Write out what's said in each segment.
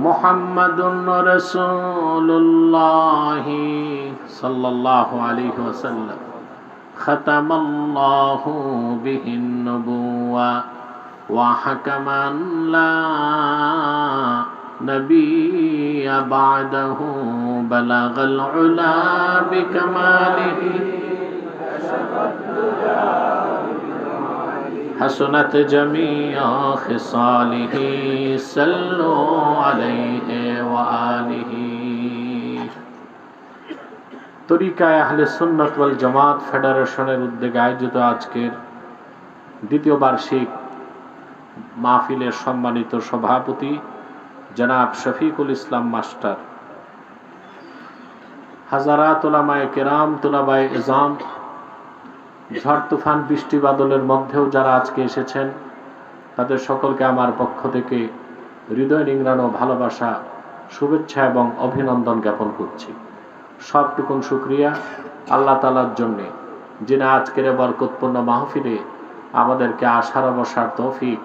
মুহাম্মাদুর রাসূলুল্লাহ সাল্লাল্লাহু আলাইহি ওয়াসাল্লাম খাতামাল্লাহু বিহিন নবুওয়া ওয়া হাকামান লা নবিয়্যা বা'দাহু বালাগাল উলা বিকামালিহি حسنت جميع خصاله صلوا عليه وآله তরিকায়ে আহলে সুন্নাত ওয়াল জামাত ফেডারেশনের উদ্যোগে আয়োজিত আজকের দ্বিতীয় বার্ষিক মাহফিলের সম্মানিত সভাপতি জনাব শফিকুল ইসলাম মাস্টার, হাজারাত উলামায়ে কেরাম, তুলাবায়ে ইজাম, ঝড় তুফান বৃষ্টি বাদলের মধ্যেও যারা আজকে এসেছেন তাদের সকলকে আমার পক্ষ থেকে হৃদয় নিংড়ানো ভালোবাসা, শুভেচ্ছা এবং অভিনন্দন জ্ঞাপন করছি। সবটুকুন শুকরিয়া আল্লাহ তাআলার জন্যে, যিনি আজকের বরকতপূর্ণ মাহফিলে আমাদেরকে আসার বসার তৌফিক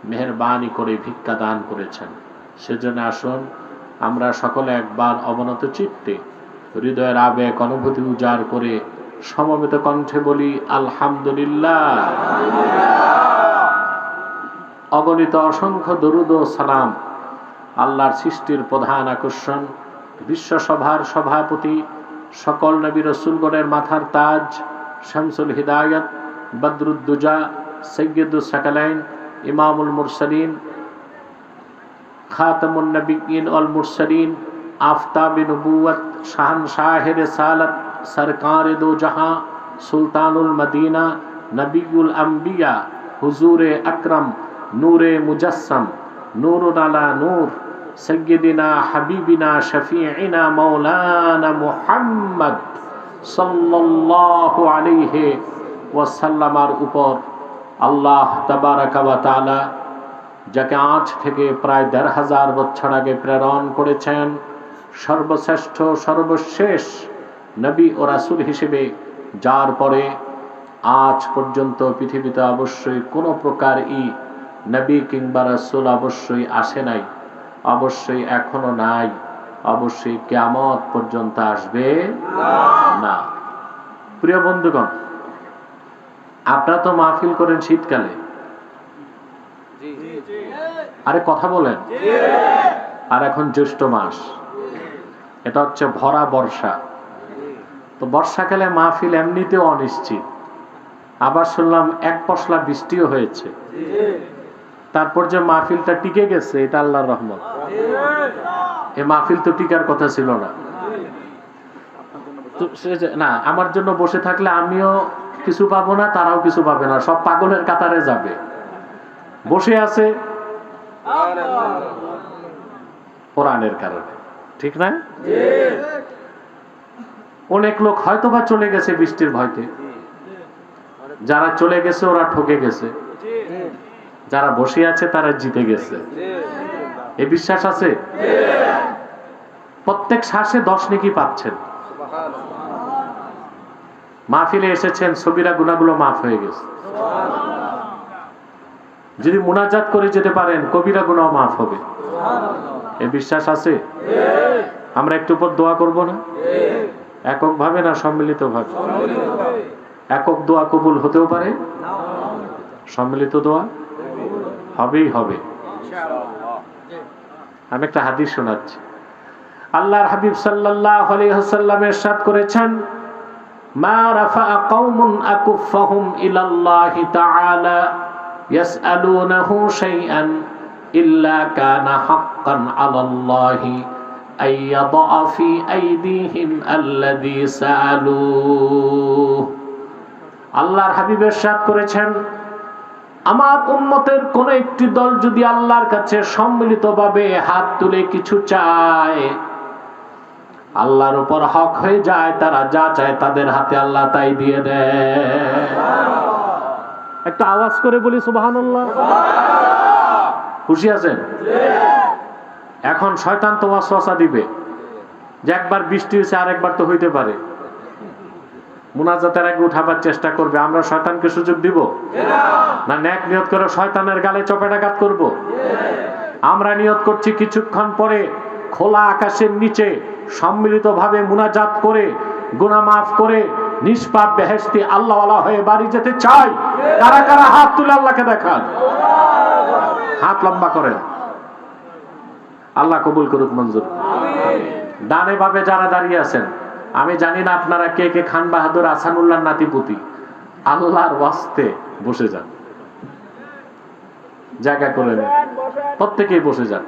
মেহেরবানি করে ভিক্ষা দান করেছেন। সেজন্য আসুন আমরা সকলে একবার অবনত চিত্তে হৃদয়ের আবেগ অনুভূতি উজাড় করে সমবেত কণ্ঠে বলি আলহামদুলিল্লাহ। অগণিত অসংখ্য দরুদ ও সালাম আল্লাহর সৃষ্টির প্রধান আকর্ষণ, বিশ্বসভার সভাপতি, সকল নবী রাসূলগণের মাথার তাজ, শামসুল হিদায়াত, বদরুদ্দুজা, সৈয়দুস সাকালাইন, ইমামুল মুরসালিন, খাতামুন নবিয়্যিন ওয়াল মুরসালিন, আফতাবে নবুওয়াত, শাহনশাহে রিসালাত, সরকারে দো জাহাं, সুলতানুল মদিনা, নবিউল আম্বিয়া, হুজুরে আকরম, নূরে মুজাসসম, নূরুন আলা নূর, সৈয়দিনা হাবিবিনা শফিঈনা মাওলানা মুহাম্মদ সাল্লাল্লাহু আলাইহি ওয়াসাল্লামের উপর আল্লাহ তাবারাকা ওয়া তাআলা যাকে আজ থেকে প্রায় ১৫০০ বছর আগে প্রেরণ করেছেন, সর্বশ্রেষ্ঠ সর্বশেষ নবী ও রাসূল হিসেবে, যার পরে আজ পর্যন্ত পৃথিবীতে অবশ্যই কোনো প্রকার নবী কিংবা রাসূল অবশ্যই আসে নাই, অবশ্যই এখনো নাই, অবশ্যই কিয়ামত পর্যন্ত আসবে না। প্রিয় বন্ধুগণ, আপনারা তো মাহফিল করেন শীতকালে, আরে কথা বলেন, আর এখন জ্যৈষ্ঠ মাস, এটা হচ্ছে ভরা বর্ষা। তো বর্ষাকালে মাহফিল এমনিতেও অনিশ্চিত, আবার শুনলাম এক পশলা বৃষ্টিও হয়েছে, তারপর যে মাহফিলটা টিকে গেছে এটা আল্লাহর রহমত। এই মাহফিল তো টিকার কথা ছিল না। না, আমার জন্য বসে থাকলে আমিও কিছু পাবো না, তারাও কিছু পাবে না, সব পাগলের কাতারে যাবে। বসে আছে কোরআনের কারণে, ঠিক না? অনেক লোক হয়তোবা চলে গেছে বৃষ্টির ভয়তে, যারা চলে গেছে ওরা ঠকে গেছে, যারা বসে আছে তারা জিতে গেছে। এই বিশ্বাস আছে? প্রত্যেক শ্বাসে 10 নেকি পাচ্ছেন। মাহফিলে এসেছেন, সগীরা গুনাহগুলো মাফ হয়ে গেছে। যদি মুনাজাত করে যেতে পারেন কবিরা গুনাহ মাফ হবে। এই বিশ্বাস আছে? আমরা একটু পর দোয়া করব না? একক ভাবে না সম্মিলিত ভাবে? একক দোয়া কবুল হতেও পারে, সম্মিলিত দোয়া হবেই হবে। আমি একটা হাদিস শোনাচ্ছি। আল্লাহর হাবিব সাল্লাল্লাহু আলাইহি ওয়াসাল্লাম ইরশাদ করেছেন, মা রাফা'a কওমুন আকুফাহুম ইলাল্লাহি তাআলা ইয়াসআলুনাহু শাইআন ইল্লা কানা হাক্কান আলাল্লাহি আইয়াদা ফি আইদিহিম আল্লাযী সাআলু। আল্লাহর হাবিব ইরশাদ করেছেন, আমার উম্মতের কোন একটি দল যদি আল্লাহর কাছে সম্মিলিতভাবে হাত তুলে কিছু চায়, আল্লাহর উপর হক হয়ে যায়, তারা যা চায় তাদের হাতে আল্লাহ তাই দিয়ে দেয়। একটা আওয়াজ করে বলি সুবহানাল্লাহ। খুশি আছেন? এখন শয়তান তো ওয়াসওয়াসা দিবে যে একবার বৃষ্টি হয়েছে আর একবার তো হইতে পারে, মুনাজাতের আগে উঠাবার চেষ্টা করবে। আমরা শয়তানকে সুযোগ দিব না? নেক নিয়ত করে শয়তানের গালে চপেটাঘাত করব? আমরা নিয়ত করছি কিছুক্ষণ পরে খোলা আকাশের নিচে সম্মিলিতভাবে মুনাজাত করে গুনাহ মাফ করে নিষ্পাপ বেহেশতি আল্লাহওয়ালা হয়ে বাড়ি যেতে চাই। কারা কারা হাত তুলে আল্লাহকে দেখান, হাত লম্বা করেন। আল্লাহ কবুল করুক, মঞ্জুর। ডানে ভাবে যারা দাঁড়িয়ে আছেন, আমি জানি না আপনারা কে কে খান বাহাদুর আসানুল্লাহ নাতিপুতি, আল্লাহর ওয়াস্তে বসে যান, জায়গা করে নেন, প্রত্যেকেই বসে যান।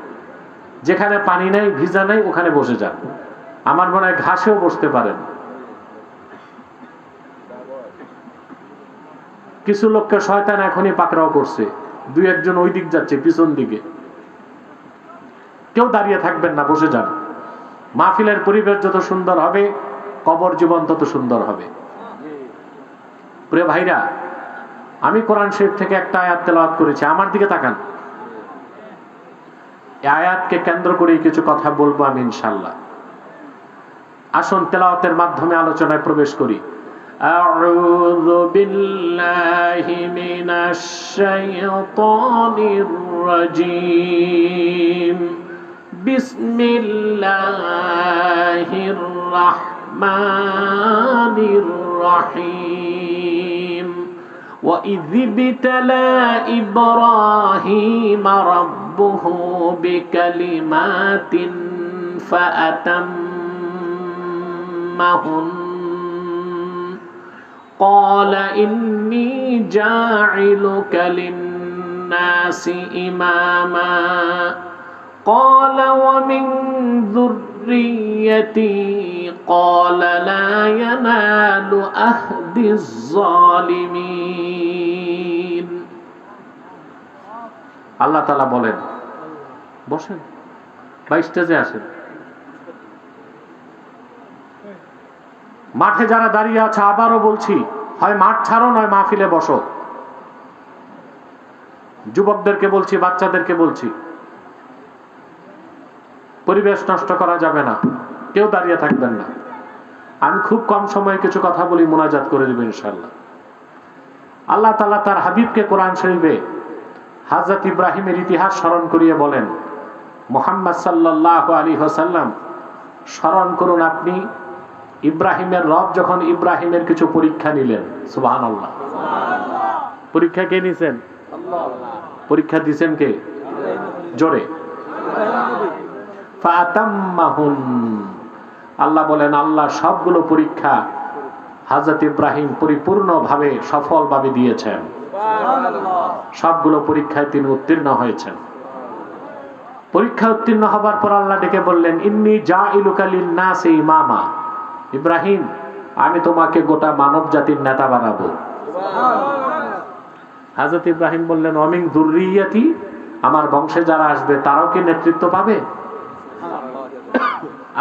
যেখানে পানি নাই, ভিজা নাই, ওখানে বসে যান। আমার মনে হয় ঘাসেও বসতে পারেন। কিছু লোককে শয়তান এখনই পাকড়াও করছে, দুই একজন ওই দিক যাচ্ছে পিছন দিকে। কেউ দাঁড়িয়ে থাকবেন না, বসে যান। মাহফিলের পরিবেশ যত সুন্দর হবে, কবর জীবন তত সুন্দর হবে। প্রিয় ভাইরা, আমি কোরআন শরীফ থেকে একটা আয়াত তেলাওয়াত করেছি, আমার দিকে তাকান। এই আয়াতকে কেন্দ্র করে কিছু কথা বলবো আমি ইনশাআল্লাহ। আসুন তেলাওয়াতের মাধ্যমে আলোচনায় প্রবেশ করি। আউযু বিল্লাহি মিনাশ শাইতানির রাজীম। বিসমিল্লাহির রাহমানির রহিম। وَإِذِ ابْتَلَى إِبْرَاهِيمَ رَبُّهُ بِكَلِمَاتٍ فَأَتَمَّهُنَّ قَالَ إِنِّي جَاعِلُكَ لِلنَّاسِ إِمَامًا قَالَ وَمِنْ ذُرِّيَّتِي قَالَ لَا يَنَالُ أَهْدِ الظَّالِمِينَ। আল্লাহ তাআলা বলেন, বসেন বা স্টেজে আসেন। মাঠে যারা দাঁড়িয়ে আছে, আবারও বলছি, হয় মাঠ ছাড়ো নয় মাহফিলে বসো। যুবকদেরকে বলছি, বাচ্চাদেরকে বলছি, পরিবেশ নষ্ট করা যাবে না, কেউ দাঁড়িয়ে থাকবেন না। আমি খুব কম সময়ে কিছু কথা বলি, মুনাজাত করে দেব ইনশাআল্লাহ। আল্লাহ তাআলা তার হাবিবকে কোরআন শরীফে হযরত ইব্রাহিমের ইতিহাস স্মরণ করিয়ে বলেন, মুহাম্মদ সাল্লাল্লাহু আলাইহি ওয়াসাল্লাম স্মরণ করুন, আপনি ইব্রাহিমের রব যখন ইব্রাহিমের কিছু পরীক্ষা নিলেন। সুবহানাল্লাহ। পরীক্ষা কে নিছেন? পরীক্ষা দিছেন কে? জোরে। ফাতাম্মাহুন। আল্লাহ বলেন, আল্লাহ সবগুলো পরীক্ষা হযরত ইব্রাহিম পরিপূর্ণভাবে সফলভাবে দিয়েছেন। সবগুলো পরীক্ষায় তিনি উত্তীর্ণ হয়েছেন। পরীক্ষা উত্তীর্ণ হবার পর আল্লাহ ডেকে বললেন, ইন্নী জাইলুকা লিন-নাসি ইমামা। ইব্রাহিম, আমি তোমাকে গোটা মানব জাতির নেতা বানাবো। হযরত ইব্রাহিম বললেন, ওমিন যুররিয়াতি, আমার বংশে যারা আসবে তারাও কি নেতৃত্ব পাবে?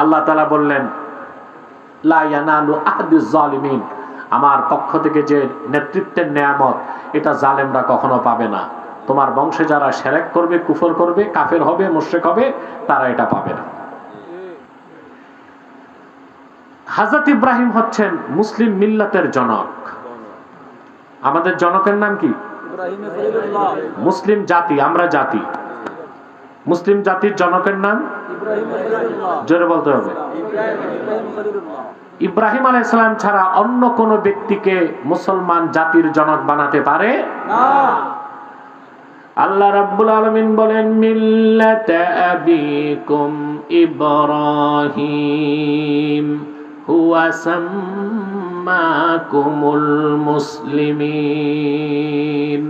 আল্লাহ তাআলা বললেন, লা ইয়ানালু আহদিজ জালিমিন, আমার পক্ষ থেকে যে নেতৃত্বের নেয়ামত, এটা জালেমরা কখনো পাবে না। তোমার বংশে যারা শিরক করবে, কুফর করবে, কাফের হবে, মুশরিক হবে, তারা এটা পাবে না। হযরত ইব্রাহিম হচ্ছেন মুসলিম মিল্লাতের জনক। আমাদের জনকের নাম কি? মুসলিম জাতি, আমরা জাতি। মুসলিম জাতির জনকের নাম জোরে বলতে হবে। ইব্রাহিম আলাইহিস সালাম ছাড়া অন্য কোন ব্যক্তিকে মুসলমান জাতির জনক বানাতে পারে না। আল্লাহ রাব্বুল আলামিন বলেন, মিল্লাতা আবিকুম ইব্রাহিম হুয়া সাম্মাকুমুল মুসলিমিন।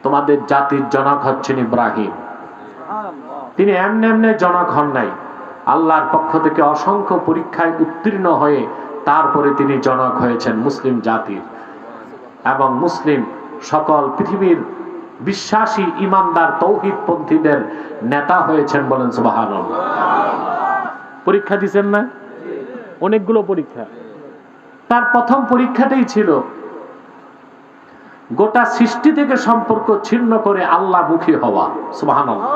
তোমাদের জাতির জনক হচ্ছেন ইব্রাহিম। তিনি এমনি এমনি জনক হন নাই, আল্লাহর পক্ষ থেকে অসংখ্য পরীক্ষায় উত্তীর্ণ হয়ে তারপরে তিনি জনক হয়েছেন মুসলিম জাতির। এবং মুসলিম সকল পৃথিবীর বিশ্বাসী ইমানদার তৌহিদপন্থীদের নেতা হয়েছেন, বলেন সুবহানাল্লাহ। পরীক্ষা দিবেন না? অনেকগুলো পরীক্ষা। তার প্রথম পরীক্ষাটাই ছিল গোটা সৃষ্টি থেকে সম্পর্ক ছিন্ন করে আল্লাহমুখী হওয়া। সুবহানাল্লাহ।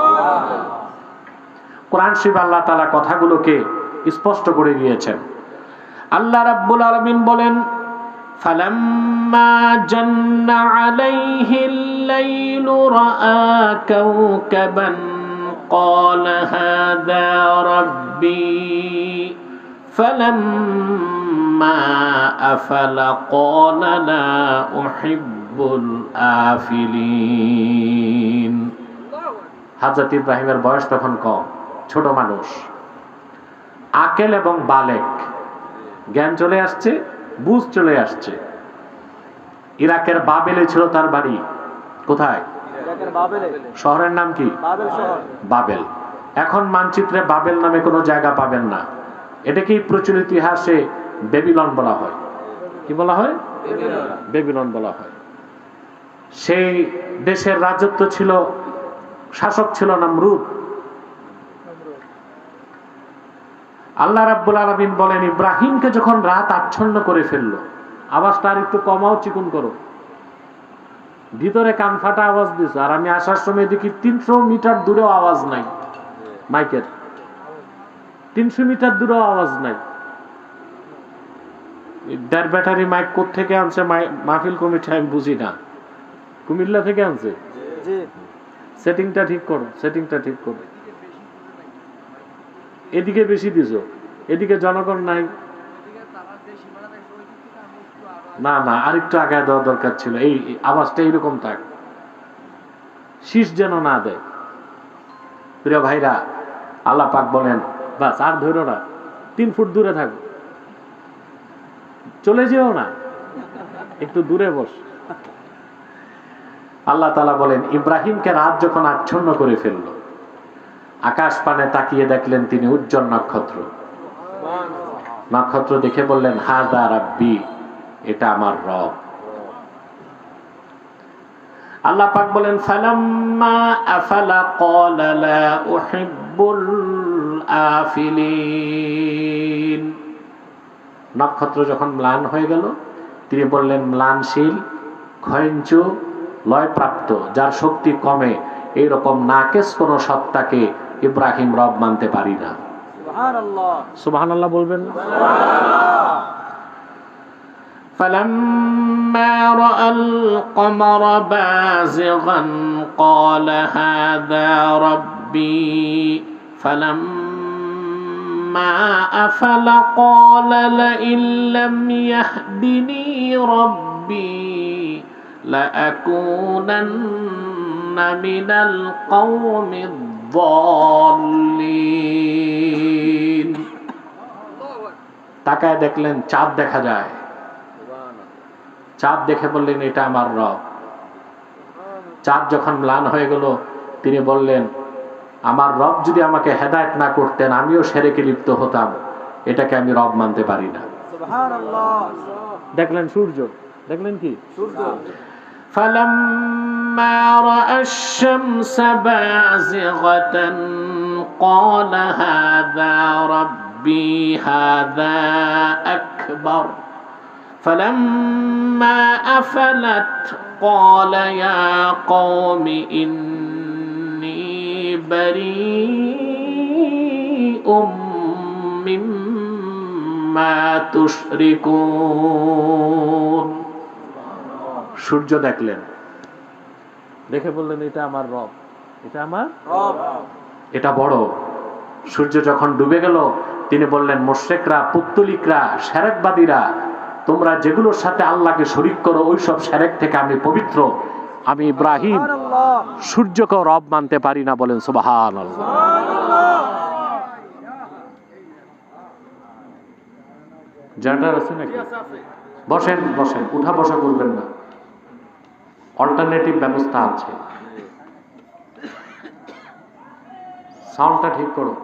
কোরআন শরীফে আল্লাহ তাআলা কথাগুলোকে স্পষ্ট করে দিয়েছেন। আল্লাহ রাব্বুল আলামিন বলেন, ফালাম্মা জান্না আলাইহিল লাইলু রাআ কাওকাবান قال هذا ربي فلما أفل قال لا أحب الآفلين হযরত ইব্রাহিমের বয়স তখন কম, ছোট মানুষ, আকেল এবং বালেক, জ্ঞান চলে আসছে, বুঝ চলে আসছে। ইরাকের বাবেলে ছিল তার বাড়ি। কোথায়? শহরের নাম কি? বাবেল। এখন মানচিত্রে বাবেল নামে কোনো জায়গা পাবেন না। এটাকেই প্রচলিত ইতিহাসে বেবিলন বলা হয়। কি বলা হয়? বেবিলন বলা হয়। সেই দেশের রাজত্ব ছিল, শাসক ছিল নমরুদ। আল্লাহ রাব্বুল আলামিন বলেন, ইব্রাহিমকে যখন রাত আচ্ছন্ন করে ফেললো, আওয়াজটা আর একটু কমাও, চিকুন করো, ভিতরে কান ফাটা আওয়াজ দিছে। আর আমি আসার সময় দেখি 300 মিটার দূরেও আওয়াজ নাই মাইকের, 300 মিটার দূরেও আওয়াজ নাই। দেড় ব্যাটারি মাইক কোত্থেকে আনছে মাহফিল কমিটি আমি বুঝি না। কুমিল্লা থেকে আনছে? সেটিংটা ঠিক করো, সেটিংটা ঠিক করো। এদিকে বেশি দিছো, এদিকে জনগণ নাই। না না, আরেকটু আগায় দেওয়া দরকার ছিল। এই আওয়াজটা এইরকম থাক, শীষ যেন না দেয়। প্রিয় ভাইরা, আল্লাহ পাক বলেন, বাস আর ধরো না, 3 ফুট দূরে থাকো, চলে যেও না, একটু দূরে বস। আল্লাহ তাআলা বলেন, ইব্রাহিমকে রাত যখন আচ্ছন্ন করে ফেলল, আকাশ পানে তাকিয়ে দেখলেন তিনি উজ্জ্বল নক্ষত্র। নক্ষত্র দেখে বললেন, হাযা রাব্বি, এটা আমার রব। আল্লাহ পাক বলেন, ফালাম্মা আফালা ক্বালা লা উহিব্বুল আফিলিন। নক্ষত্র যখন ম্লান হয়ে গেল, তিনি বললেন, ম্লানশীল, ক্ষয়ঞ্চু, লয়প্রাপ্ত, যার শক্তি কমে, এইরকম নাকেস কোন সত্তাকে ইব্রাহিম রব মানতে পারি না। সুবহানাল্লাহ, সুবহানাল্লাহ বলবেন না? فلما رأى القمر بازغا قال هذا ربي فلما أفل قال لئن لم يهدني ربي لأكونن من القوم الضالين। তাকায় দেখলেন চাঁদ দেখা যায়। চাঁদ দেখে বললেন, এটা আমার রব। চাঁদ যখন ম্লান হয়ে গেল, তিনি বললেন, আমার রব যদি আমাকে হেদায়েত না করতেন, আমিও শিরকে লিপ্ত হতাম, এটাকে আমি রব মানতে পারি না। সুবহানাল্লাহ। দেখলেন সূর্য, দেখলেন কি সূর্য। فلما رأى الشمس بازغة قال هذا ربي هذا أكبر فلما أفلت قال يا قوم إني بريء مما تشركون। সূর্য দেখলেন, দেখে বললেন, এটা আমার রব, এটা আমার রব, এটা বড়। সূর্য যখন ডুবে গেল, তিনি বললেন, মুশরিকরা, পুত্তলিকরা, শিরকবাদীরা, তোমরা যেগুলোর সাথে আল্লাহকে শরীক করো, ওই সব শিরক থেকে আমি পবিত্র। আমি ইব্রাহিম সূর্যকে রব মানতে পারি না। বলেন সুবহানাল্লাহ। জানার আছে নাকি? বসেন বসেন, উঠা বসা করবেন না, অল্টারনেটিভ ব্যবস্থা আছে। সাউন্ডটা ঠিক করো।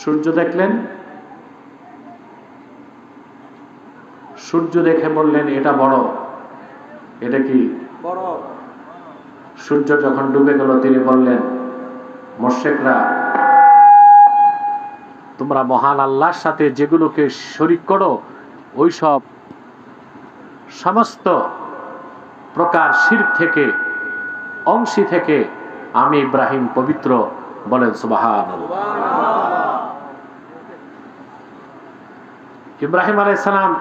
সূর্য দেখলেন, সূর্য দেখে বললেন, এটা বড়। এটা কি বড়? সূর্য যখন ডুবে গেল, তিনি বললেন, মুশরিকরা, তোমরা মহান আল্লাহর সাথে যেগুলোকে শরীক করো, ওই সব সমস্ত প্রকার শিরক থেকে, অংশী থেকে আমি ইব্রাহিম পবিত্র। বলেন সুবহানাল্লাহ। ইব্রাহিম আলাইহিস সালাম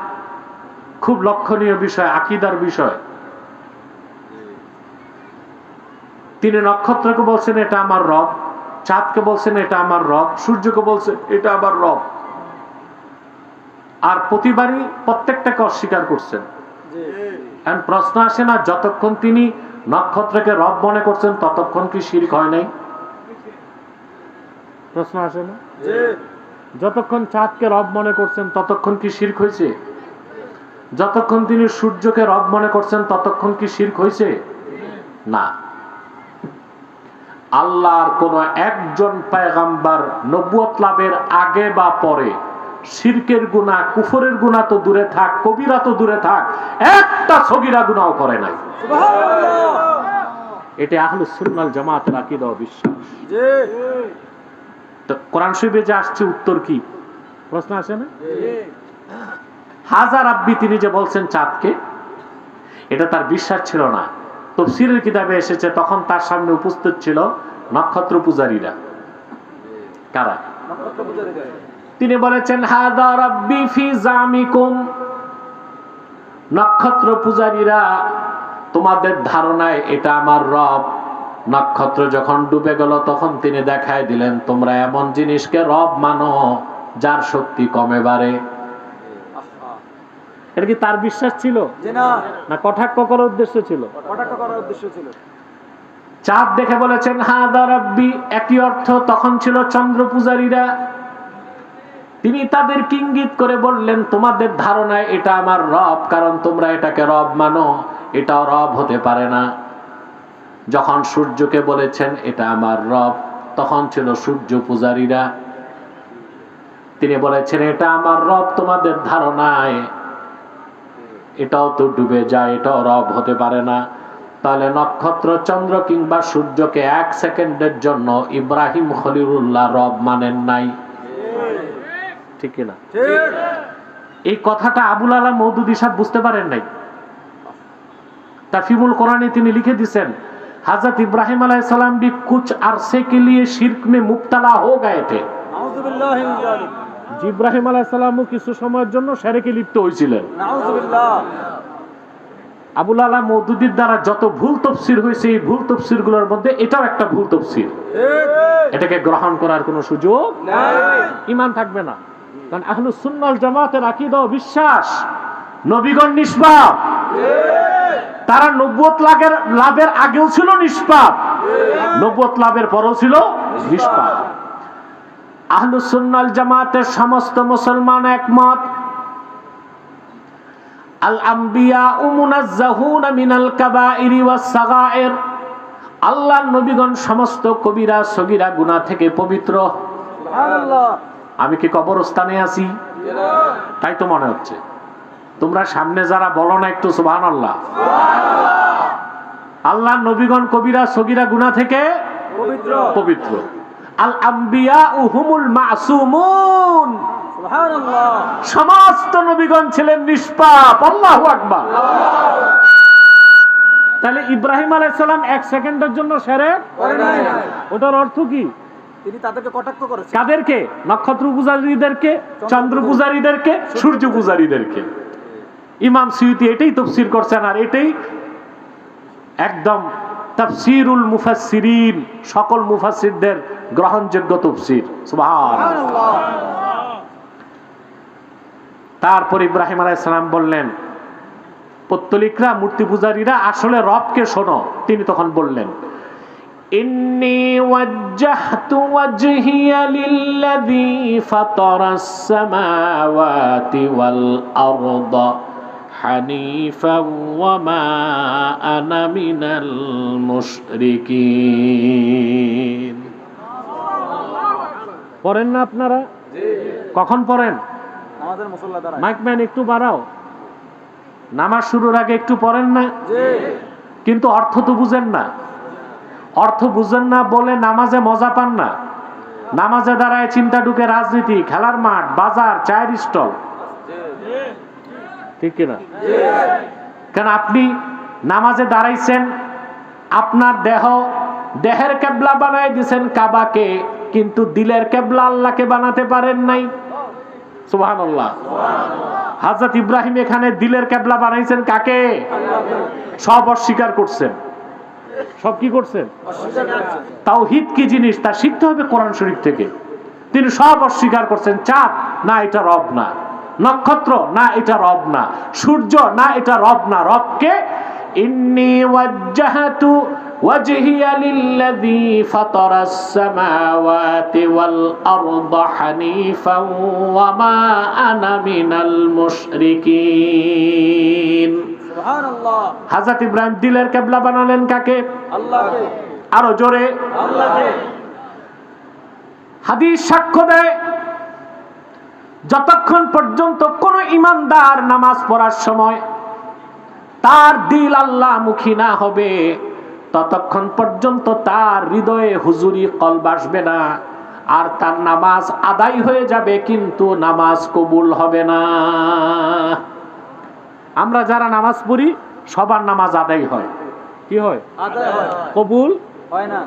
খুব লক্ষণীয় বিষয়, আকীদার বিষয়। তিনি নক্ষত্রকে বলছেন এটা আমার রব, চাঁদকে বলছেন এটা আমার রব, সূর্যকে বলছেন এটা আমার রব, আর প্রতিবারই প্রত্যেকটাকে অস্বীকার করছেন। প্রশ্ন আসে না, যতক্ষণ তিনি নক্ষত্রকে রব মনে করছেন ততক্ষণ কি শিরক হয় নাই? প্রশ্ন আসে না? যতক্ষণ চাঁদকে রব মনে করছেন ততক্ষণ কি শিরক হয়েছে? যতক্ষণ তিনি সূর্যকে রব মনে করছেন ততক্ষণ কি শিরক হয়েছে? না। আল্লাহর কোন একজন পয়গম্বর নবুয়ত লাভের আগে বা পরে শিরকের গুনাহ, কুফরের গুনাহ তো দূরে থাক, কবিরা তো দূরে থাক, একটা সগীরা গুনাহও করে নাই। সুবহানাল্লাহ। এটা আহলুস সুন্নাহ ওয়াল জামাতের আকীদা ও বিশ্বাস। জি। তো কোরআন শরীফে যে আসছে উত্তর কি? প্রশ্ন আসে না? জি। হাজার রাব্বি তিনি যে বলছেন চাঁদকে, এটা তার বিশ্বাস ছিল না। তাফসীরের কিতাবে এসেছে তখন তার সামনে উপস্থিত ছিল নক্ষত্র পূজারীরা। কারা? নক্ষত্র পূজারীরা। তিনি বলেছেন হাদা রাব্বি ফি জামিকুম, নক্ষত্র পূজারীরা তোমাদের ধারণায় এটা আমার রব। নক্ষত্র যখন ডুবে গেল তখন তিনি দেখায় দিলেন তোমরা এমন জিনিসকে রব মানো যার শক্তি কমে বাড়ে। এটা কি তার বিশ্বাস ছিল? না কটাক্ষ করার উদ্দেশ্য ছিল? কটাক্ষ করার উদ্দেশ্য ছিল। চাঁদ দেখে বলেছেন হাদা রাব্বি, একই অর্থ তখন ছিল চন্দ্র পূজারীরা। তিনি তাদেরকে ইঙ্গিত করে বললেন তোমাদের ধারণায় এটা আমার রব, কারণ তোমরা এটাকে রব মানো, এটাও রব হতে পারে না। যখন সূর্যকে বলেছেন এটা আমার রব, তখন ছিল সূর্য পূজারীরা। তিনি বলেছেন এটা আমার রব, তোমাদের ধারণায় এটাও তো ডুবে যায়, এটাও রব হতে পারে না। তাহলে নক্ষত্র, চন্দ্র কিংবা সূর্যকে এক সেকেন্ডের জন্য ইব্রাহিম খলিলুল্লাহ রব মানেন নাই। ঠিক কিনা? এই কথাটা আবুল আলা মওদুদী সাহেব বুঝতে পারেন নাই। তাফহিমুল কোরআনে তিনি লিখে দিয়েছেন हजरत इब्राहिम अलैहिस्सलाम भी कुछ अरसे के लिए शिर्क में मुब्तला हो गए थे। ইব্রাহিম আলাইহিস সালামও কিছু সময়ের জন্য শিরকে লিপ্ত হয়েছিলেন। নাউযুবিল্লাহ। আবুল আলা মওদুদীর দ্বারা যত ভুল তাফসীর হয়েছে এই ভুল তাফসীরগুলোর মধ্যে এটাও একটা ভুল তাফসীর। এটাকে গ্রহণ করার কোনো সুযোগ নাই, ঈমান থাকবে না। কারণ আহলুস সুন্নাহ ওয়াল জামাতের আকীদা ও বিশ্বাস নবীগণ নিষ্পাপ। তারা নবুয়ত লাভের আগেও ছিল নিষ্পাপ, নবুয়ত লাভের পরেও ছিল নিষ্পাপ। আহলুস সুন্নাহ ওয়াল জামাতের সমস্ত মুসলমান একমত আল আম্বিয়া মুনাজ্জাহুনা মিনাল কাবাইরি ওয়াস সাগায়ের, আল্লাহর নবীগণ সমস্ত কবিরা সগীরা গুনাহ থেকে পবিত্র। সুবহানাল্লাহ। আমি কি কবরস্থানে আছি? তাই তো মনে হচ্ছে। তোমরা সামনে যারা বলো না একটু সুবহানাল্লাহ। আল্লাহর নবীগণ কবিরা সগীরা গুনাহ থেকে পবিত্র পবিত্র। আল আম্বিয়া হুমুল মাসুমুন, সুবহানাল্লাহ। সমস্ত নবীগণ ছিলেন নিষ্পাপ। আল্লাহু আকবার। তাহলে ইব্রাহিম আলাইহিস সালাম এক সেকেন্ডের জন্য শিরক করে নাই। ওটার অর্থ কি? তিনি তাদেরকে কটাক্ষ করেছেন। কাদেরকে? নক্ষত্র পূজারীদেরকে, চন্দ্র পূজারীদেরকে, সূর্য পূজারীদেরকে। ইমাম সুয়ুতি এটাই তাফসীর করছেন, আর এটাই একদম তাফসীরুল মুফাসসিরিন, সকল মুফাসসিরদের গ্রহণযোগ্য তাফসীর। সুবহানাল্লাহ। তারপর ইব্রাহিম আলাইহিস সালাম বললেন পত্তলিকরা, মূর্তি পূজারীরা আসলে রবকে শোনো। তিনি তখন বললেন ইন্নী ওয়াজ্জাহতু ওয়াজহিয়া লিল্লাযী ফাতারাস সামাওয়াতি ওয়াল আরদা হানিফাও ওয়া মা আনা মিনাল মুশরিকিন। পড়েন না আপনারা? কখন পড়েন? নামাজের মুসল্লা দ্বারা। মাইক ম্যান একটু বাড়াও। নামাজ শুরুর আগে একটু পড়েন না? কিন্তু অর্থ তো বুঝেন না। অর্থ বুঝেন না বলে নামাজে মজা পান না। নামাজে দাঁড়ায় চিন্তা ঢুকে রাজনীতি, খেলার মাঠ, বাজার, চায়ের স্টল। ঠিক কিনা? কারণ আপনি নামাজে দাঁড়াইছেন, আপনার দেহের কেবলা বানায় দিয়েছেন কাবাকে, কিন্তু দিলের কেবলা আল্লাহকে বানাতে পারেন নাই। সুবহানাল্লাহ। হযরত ইব্রাহিম এখানে দিলের কিবলা বানাইছেন কাকে? সব অস্বীকার করছেন। সব কি করছেন? তাওহীদ কি জিনিস তা শিখতে হবে কোরআন শরীফ থেকে। তিনি সব অস্বীকার করছেন। চাঁদ, না এটা রব না। নক্ষত্র, না এটা রব না। সূর্য, না এটা রব না। রবকে ইন্নী ওয়াজ্জাহতু ওয়াজহিয়া লিল্লাযী ফাতারাস সামাওয়াতি ওয়াল আরদা হানিফান ওয়া মা আনা মিনাল মুশরিকিন। সুবহানাল্লাহ। হযরত ইব্রাহিম দিলের কিবলা বানালেন কাকে? আল্লাহকে। আরো জোরে, আল্লাহকে। হাদিস সাক্ষ্য দেয় যতক্ষণ পর্যন্ত কোন ঈমানদার নামাজ পড়ার সময় তার দিল আল্লাহমুখী না হবে ততক্ষণ পর্যন্ত তার হৃদয়ে হুজুরি কলব আসবে না, আর তার নামাজ আদায় হয়ে যাবে কিন্তু নামাজ কবুল হবে না। আমরা যারা নামাজ পড়ি সবার নামাজ আদায় হয়। কি হয়? আদায় হয়, কবুল হয় না।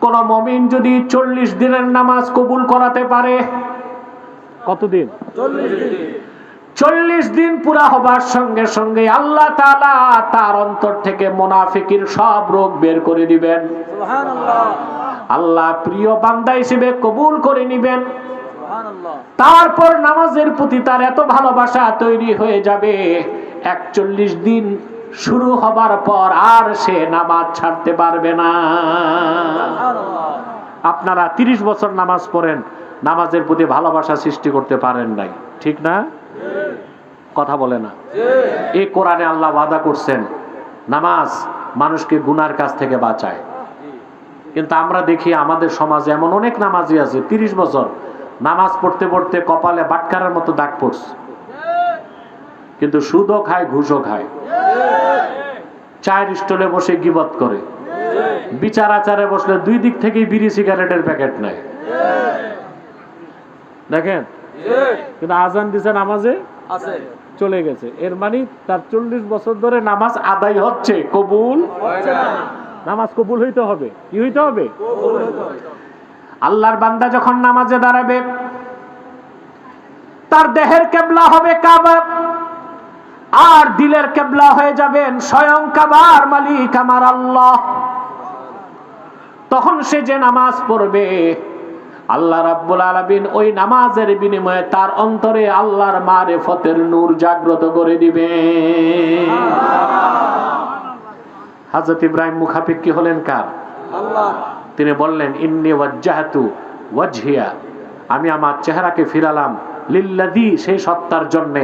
কোন মুমিন যদি 40 দিনের নামাজ কবুল করাতে পারে, কতদিন? 40 দিন। 40 দিন পুরা হবার সঙ্গে সঙ্গে আল্লাহ তাআলা তার অন্তর থেকে মুনাফিকের সব রোগ বের করে দিবেন। সুবহানাল্লাহ। আল্লাহ প্রিয় বান্দা হিসেবে কবুল করে নেবেন। সুবহানাল্লাহ। তারপর নামাজের প্রতি তার এত ভালোবাসা তৈরি হয়ে যাবে 41 দিন শুরু হবার পর আর সে নামাজ ছাড়তে পারবে না। আপনারা 30 বছর নামাজ পড়েন, নামাজের প্রতি ভালোবাসা সৃষ্টি করতে পারেন নাই, ঠিক না? কথা বলে না। এই কোরআনে আল্লাহ ওয়াদা করছেন নামাজ মানুষকে গুনার কাছ থেকে বাঁচায়। কিন্তু আমরা দেখি আমাদের সমাজে এমন অনেক নামাজি আছে 30 বছর নামাজ পড়তে পড়তে কপালে বাটকারের মতো দাগ পড়ছে, কিন্তু সুদও খায়, ঘুষও খায়, চায়ের স্টলে বসে গিবত করে, বিচার আচারে বসলে 2 দিক থেকেই বিড়ি সিগারেটের প্যাকেট নেয়। দেখেন, কিন্তু আজান দিছে নামাজে আছে চলে গেছে। এর মানে তার 40 বছর ধরে নামাজ আদায় হচ্ছে, কবুল হচ্ছে না। নামাজ কবুল হইতে হবে, কি হইতে হবে? আল্লাহর বান্দা যখন নামাজে দাঁড়াবে তার দেহের কিবলা হবে কাবা, আর দিলের কিবলা হয়ে যাবেন স্বয়ং কাবার মালিক আমার আল্লাহ। তখন সে যে নামাজ পড়বে আল্লাহ রাব্বুল আলামিন ওই নামাজের বিনিময়ে তার অন্তরে আল্লাহর মারিফতের নূর জাগ্রত করে দিবে। হযরত ইব্রাহিম মুখাপেক্ষী হলেন কার? আল্লাহ। তিনি বললেন ইন্নী ওয়াজ্জাহতু ওয়াজহিয়া, আমি আমার চেহারাকে ফিরালাম লিল্লাযী, সেই সত্তার জন্য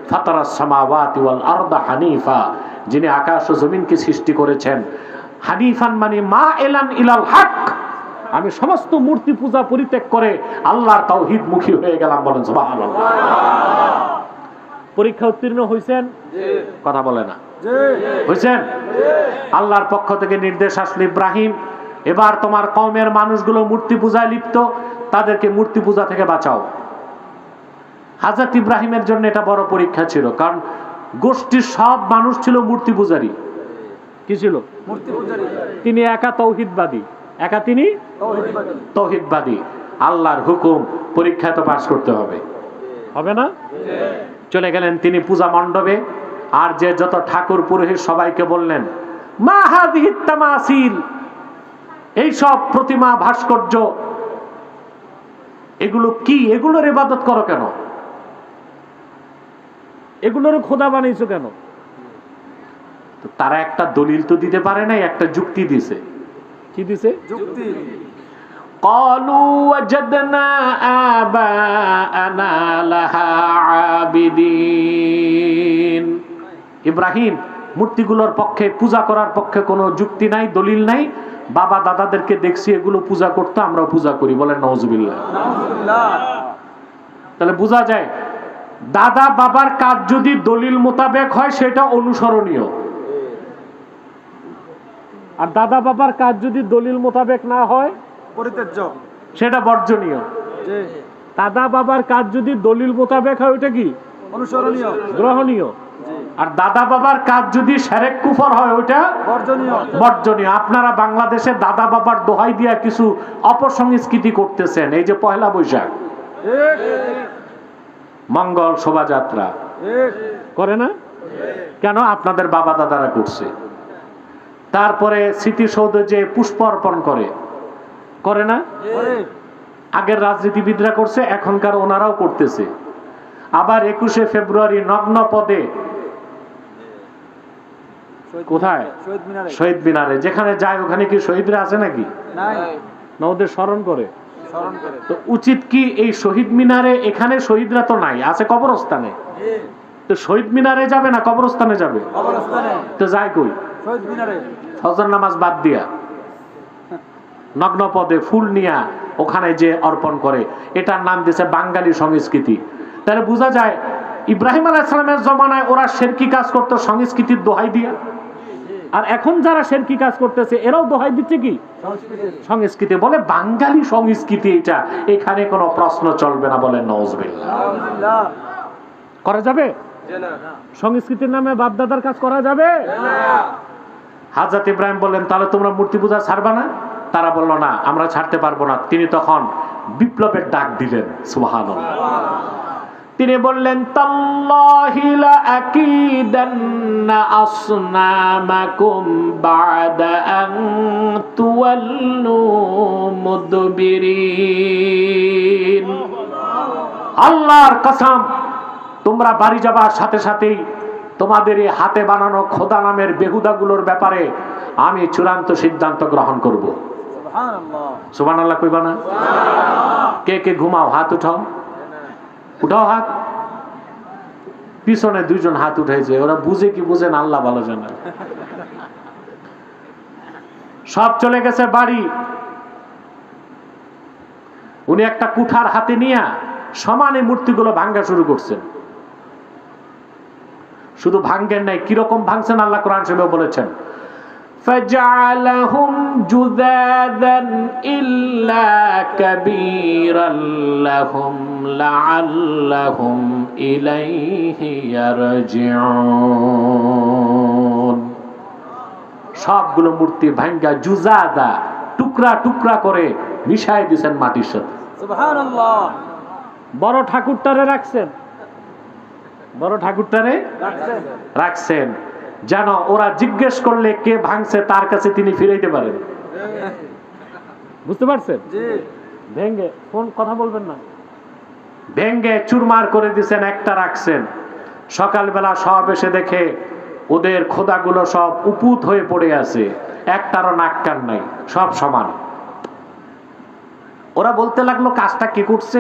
ফাতারাস সামাওয়াতি ওয়াল আরদা হানিফা, যিনি আকাশ ও জমিনকে সৃষ্টি করেছেন। হানিফান মানে মাইলান ইলাল হক, আমি সমস্ত মূর্তি পূজা পরিত্যাগ করে আল্লাহর তাওহীদ মুখী হয়ে গেলাম। বলেন সুবহানাল্লাহ। পরীক্ষা উত্তীর্ণ হইছেন? জি। কথা বলে না। জি। হইছেন? জি। আল্লাহর পক্ষ থেকে নির্দেশ আসলে ইব্রাহিম এবার তোমার কওমের মানুষগুলো মূর্তি পূজায় লিপ্ত, তাদেরকে মূর্তি পূজা থেকে বাঁচাও। হযরত ইব্রাহিমের জন্য এটা বড় পরীক্ষা ছিল, কারণ গোষ্ঠীর সব মানুষ ছিল মূর্তি পূজারী। কি ছিল? মূর্তি পূজারী। তিনি একা তাওহীদবাদী, একা তিনি তাওহীদবাদী। আল্লাহর হুকুম, পরীক্ষা তো পাস করতে হবে, হবে না? চলে গেলেন তিনি পূজা মণ্ডপে, আর যে যত ঠাকুর পুরোহিত সবাইকে বললেন মা হাযিহিত তামাসিল, এই সব প্রতিমা ভাস্কর্য এগুলো কি? এগুলোর ইবাদত করো কেন? এগুলোর খোদা বানাইছো কেন? তো তারা একটা দলিল তো দিতে পারে নাই, একটা যুক্তি দিছে। কি দিছে? যুক্তি। ক্বালু ওয়াজাদনা আবাআনা লাহা আবিদিন। ইব্রাহিম মূর্তিগুলোর পক্ষে, পূজা করার পক্ষে কোনো যুক্তি নাই, দলিল নাই। বাবা দাদাদেরকে দেখছি এগুলো পূজা করতে, আমরাও পূজা করি। বলেন নাউজুবিল্লাহ। তাহলে বোঝা যায় দাদা বাবার কাজ যদি দলিল মোতাবেক হয় সেটা অনুসরণীয়, আর দাদা বাবার কাজ যদি দলিল মোতাবেক না হয় পরিত্যাজ্য, সেটা বর্জনীয়। দাদা বাবার কাজ যদি দলিল মোতাবেক হয় ওটা কি? অনুসরণীয়, গ্রহণীয়। আর দাদা বাবার কাজ যদি শিরক কুফর হয় ওটা বর্জনীয়, বর্জনীয়। আপনারা বাংলাদেশে দাদা বাবার দোহাই দিয়া কিছু অপসংস্কৃতি করতেছেন, এই যে পয়লা বৈশাখ, মঙ্গল শোভাযাত্রা করে না? কেন? আপনাদের বাবা দাদারা করছে। তারপরে স্মৃতিসৌধে যে পুষ্প অর্পণ করে না? আগের রাজনীতিবিদরা করছে, এখনকার ওনারাও করতেছে। আবার 21শে ফেব্রুয়ারি নগ্ন পদে কোথায়? শহীদ মিনারে। যেখানে যায় ওখানে কি শহীদরা আছে নাকি? না, ওদের স্মরণ করে। তো উচিত কি এই শহীদ মিনারে, এখানে শহীদরা তো নাই, আছে কবরস্থানে। তো শহীদ মিনারে যাবে না কবরস্থানে যাবে? তো যায় কই? ফজর নামাজ বাদ দিয়া নগ্ন পদে ফুল নিয়া ওখানে যে অর্পণ করে, এটার নাম দিয়েছে বাঙালি সংস্কৃতি। তাহলে বোঝা যায় ইব্রাহিম আলাইহিস সালামের জমানায় ওরা শিরকি কাজ করতো সংস্কৃতির দোহাই দিয়া, আর এখন যারা শিরকি কাজ করতেছে এরাও দোহাই দিচ্ছে কি? সংস্কৃতি। বলে বাঙালি সংস্কৃতি এটা, এখানে কোনো প্রশ্ন চলবে না। বলেন নাউজুবিল্লাহ। করা যাবে? সংস্কৃতির নামে বাপদাদার কাজ করা যাবে? হযরত ইব্রাহিম বললেন, তাহলে তোমরা মূর্তি পূজা ছাড়বা না? তারা বলল, না, আমরা ছাড়তে পারবো না। তিনি তখন বিপ্লবের ডাক দিলেন। সুবহানাল্লাহ। তিনি বললেন, তাল্লাহি লা আকিদান্না আসনামাকুম বা'দা আন তুওয়াল্লু মুদবিরিন। আল্লাহর কসম, তোমরা বাড়ি যাবার সাথে সাথেই তোমাদের এই হাতে বানানো খোদা নামের বেহুদাগুলোর ব্যাপারে আমি চূড়ান্ত সিদ্ধান্ত গ্রহণ করব। সুবহানাল্লাহ। সুবহানাল্লাহ কইবা না? কে কে ঘুমাও? হাত উঠাও, উঠাও হাত। পিছনে দুইজন হাত উঠাইছে, ওরা বুঝে কি বুঝেন আল্লাহ ভালো জানে। সব চলে গেছে বাড়ি। উনি একটা কুঠার হাতে নিয়ে সমানে মূর্তিগুলো ভাঙ্গা শুরু করছেন। শুধু ভাঙ্গেন নাই, কিরকম ভাঙছেন আল্লাহ কোরআন শরীফে বলেছেন, فَجَعَلَهُمْ جُذَاذًا إِلَّا كَبِيرًا لَهُمْ لَعَلَّهُمْ إِلَيْهِ يَرْجِعُونَ। সবগুলো মূর্তি ভাঙ্গা জুজাদা টুকরা টুকরা করে মিশাই দিয়েছেন মাটির সাথে। সুবহানাল্লাহ। বড় ঠাকুরটারে রাখছেন, বড় ঠাকুরটারে রাখছেন যেন ওরা জিজ্ঞেস করলে কে ভাঙছে তার কাছে তিনি ফিরাইতে পারেন। বুঝতে পারছেন? ভেঙ্গে কোন কথা বলবেন না, ভেঙ্গে চুরমার করে দিয়েছেন, একটা রাখছেন। সকালবেলা সব এসে দেখে ওদের খোদাগুলো সব উপুত হয়ে পড়ে আছে, একটারও নাক কান নাই, সব সমান। ওরা বলতে লাগলো, কাজটা কে করছে?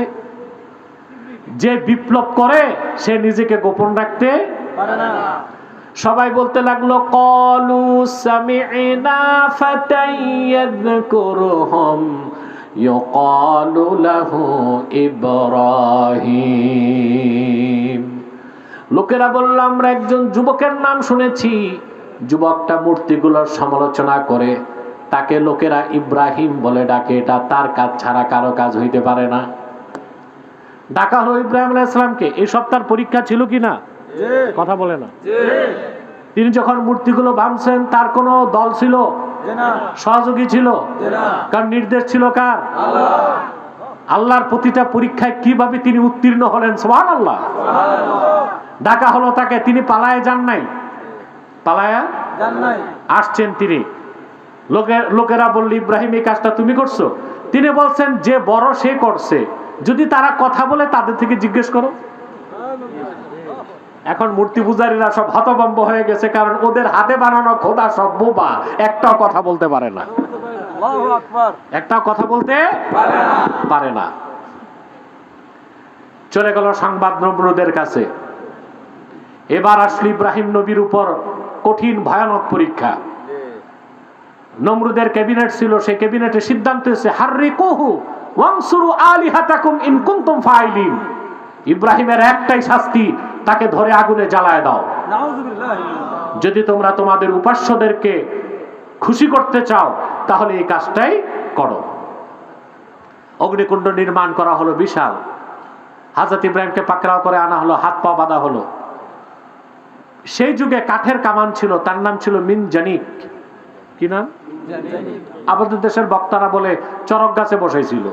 যে বিপ্লব করে সে নিজেকে গোপন রাখতে পারে না। সবাই বলতে লাগলো, ক্বালু সামি'না ফাতান ইয়াযকুরুহুম ইউক্বালু লাহু ইব্রাহিম। লোকেরা বলল, আমরা একজন যুবকের নাম শুনেছি, যুবকটা মূর্তিগুলোর সমালোচনা করে, তাকে লোকেরা ইব্রাহিম বলে ডাকে, এটা তার কাজ ছাড়া কারো কাজ হইতে পারে না। ডাকা হলো ইব্রাহিম আলাইহিস সালামকে। এই সপ্তাহের পরীক্ষা ছিল কি না? কথা বলে না। তিনি যখন মূর্তিগুলো ভাঙছেন তার কোন দল ছিল? সহযোগী ছিল? কার নির্দেশ ছিল? কার? আল্লাহর প্রতিটা পরীক্ষায় কিভাবে তিনি উত্তীর্ণ হলেন। সুবহানাল্লাহ। ডাকা হলো তাকে, তিনি পালায়ে যান নাই, পালায়া আসছেন তিনি। লোকেরা বলল, ইব্রাহিম এই কাজটা তুমি করছো? তিনি বলছেন, যে বড় সে করছে, যদি তারা কথা বলে তাদের থেকে জিজ্ঞেস করো। এখন মূর্তি পূজারীরা সব হতভম্ব হয়ে গেছে, কারণ ওদের হাতে বানানো খোদা সব বোবা, একটাও কথা বলতে পারে না, একটাও কথা বলতে পারে না। চলে গেল সংবাদ নমরুদের কাছে। এবার আসলে ইব্রাহিম নবীর উপর কঠিন ভয়ানক পরীক্ষা। নমরুদের ক্যাবিনেট ছিল, সেই ক্যাবিনেটের সিদ্ধান্ত হয়েছে, হাররিকুহু ওয়ানসুরু আলিহাতাকুম ইন কুনতুম ফাইলিন। ইব্রাহিমের একটাই শাস্তি, তাকে ধরে আগুনে জ্বালায় দাও। যদি তোমরা তোমাদের উপাস্যদেরকে খুশি করতে চাও তাহলে এই কাজটাই করো। অগ্নিকুণ্ড নির্মাণ করা হলো বিশাল। হযরত ইব্রাহিমকে পাকড়াও করে আনা হলো, হাত পা বাঁধা হলো। সেই যুগে কাঠের কামান ছিল, তার নাম ছিল মিনজানিক। কি নাম? আমাদের দেশের বক্তারা বলে চরক গাছে বসাইছিল,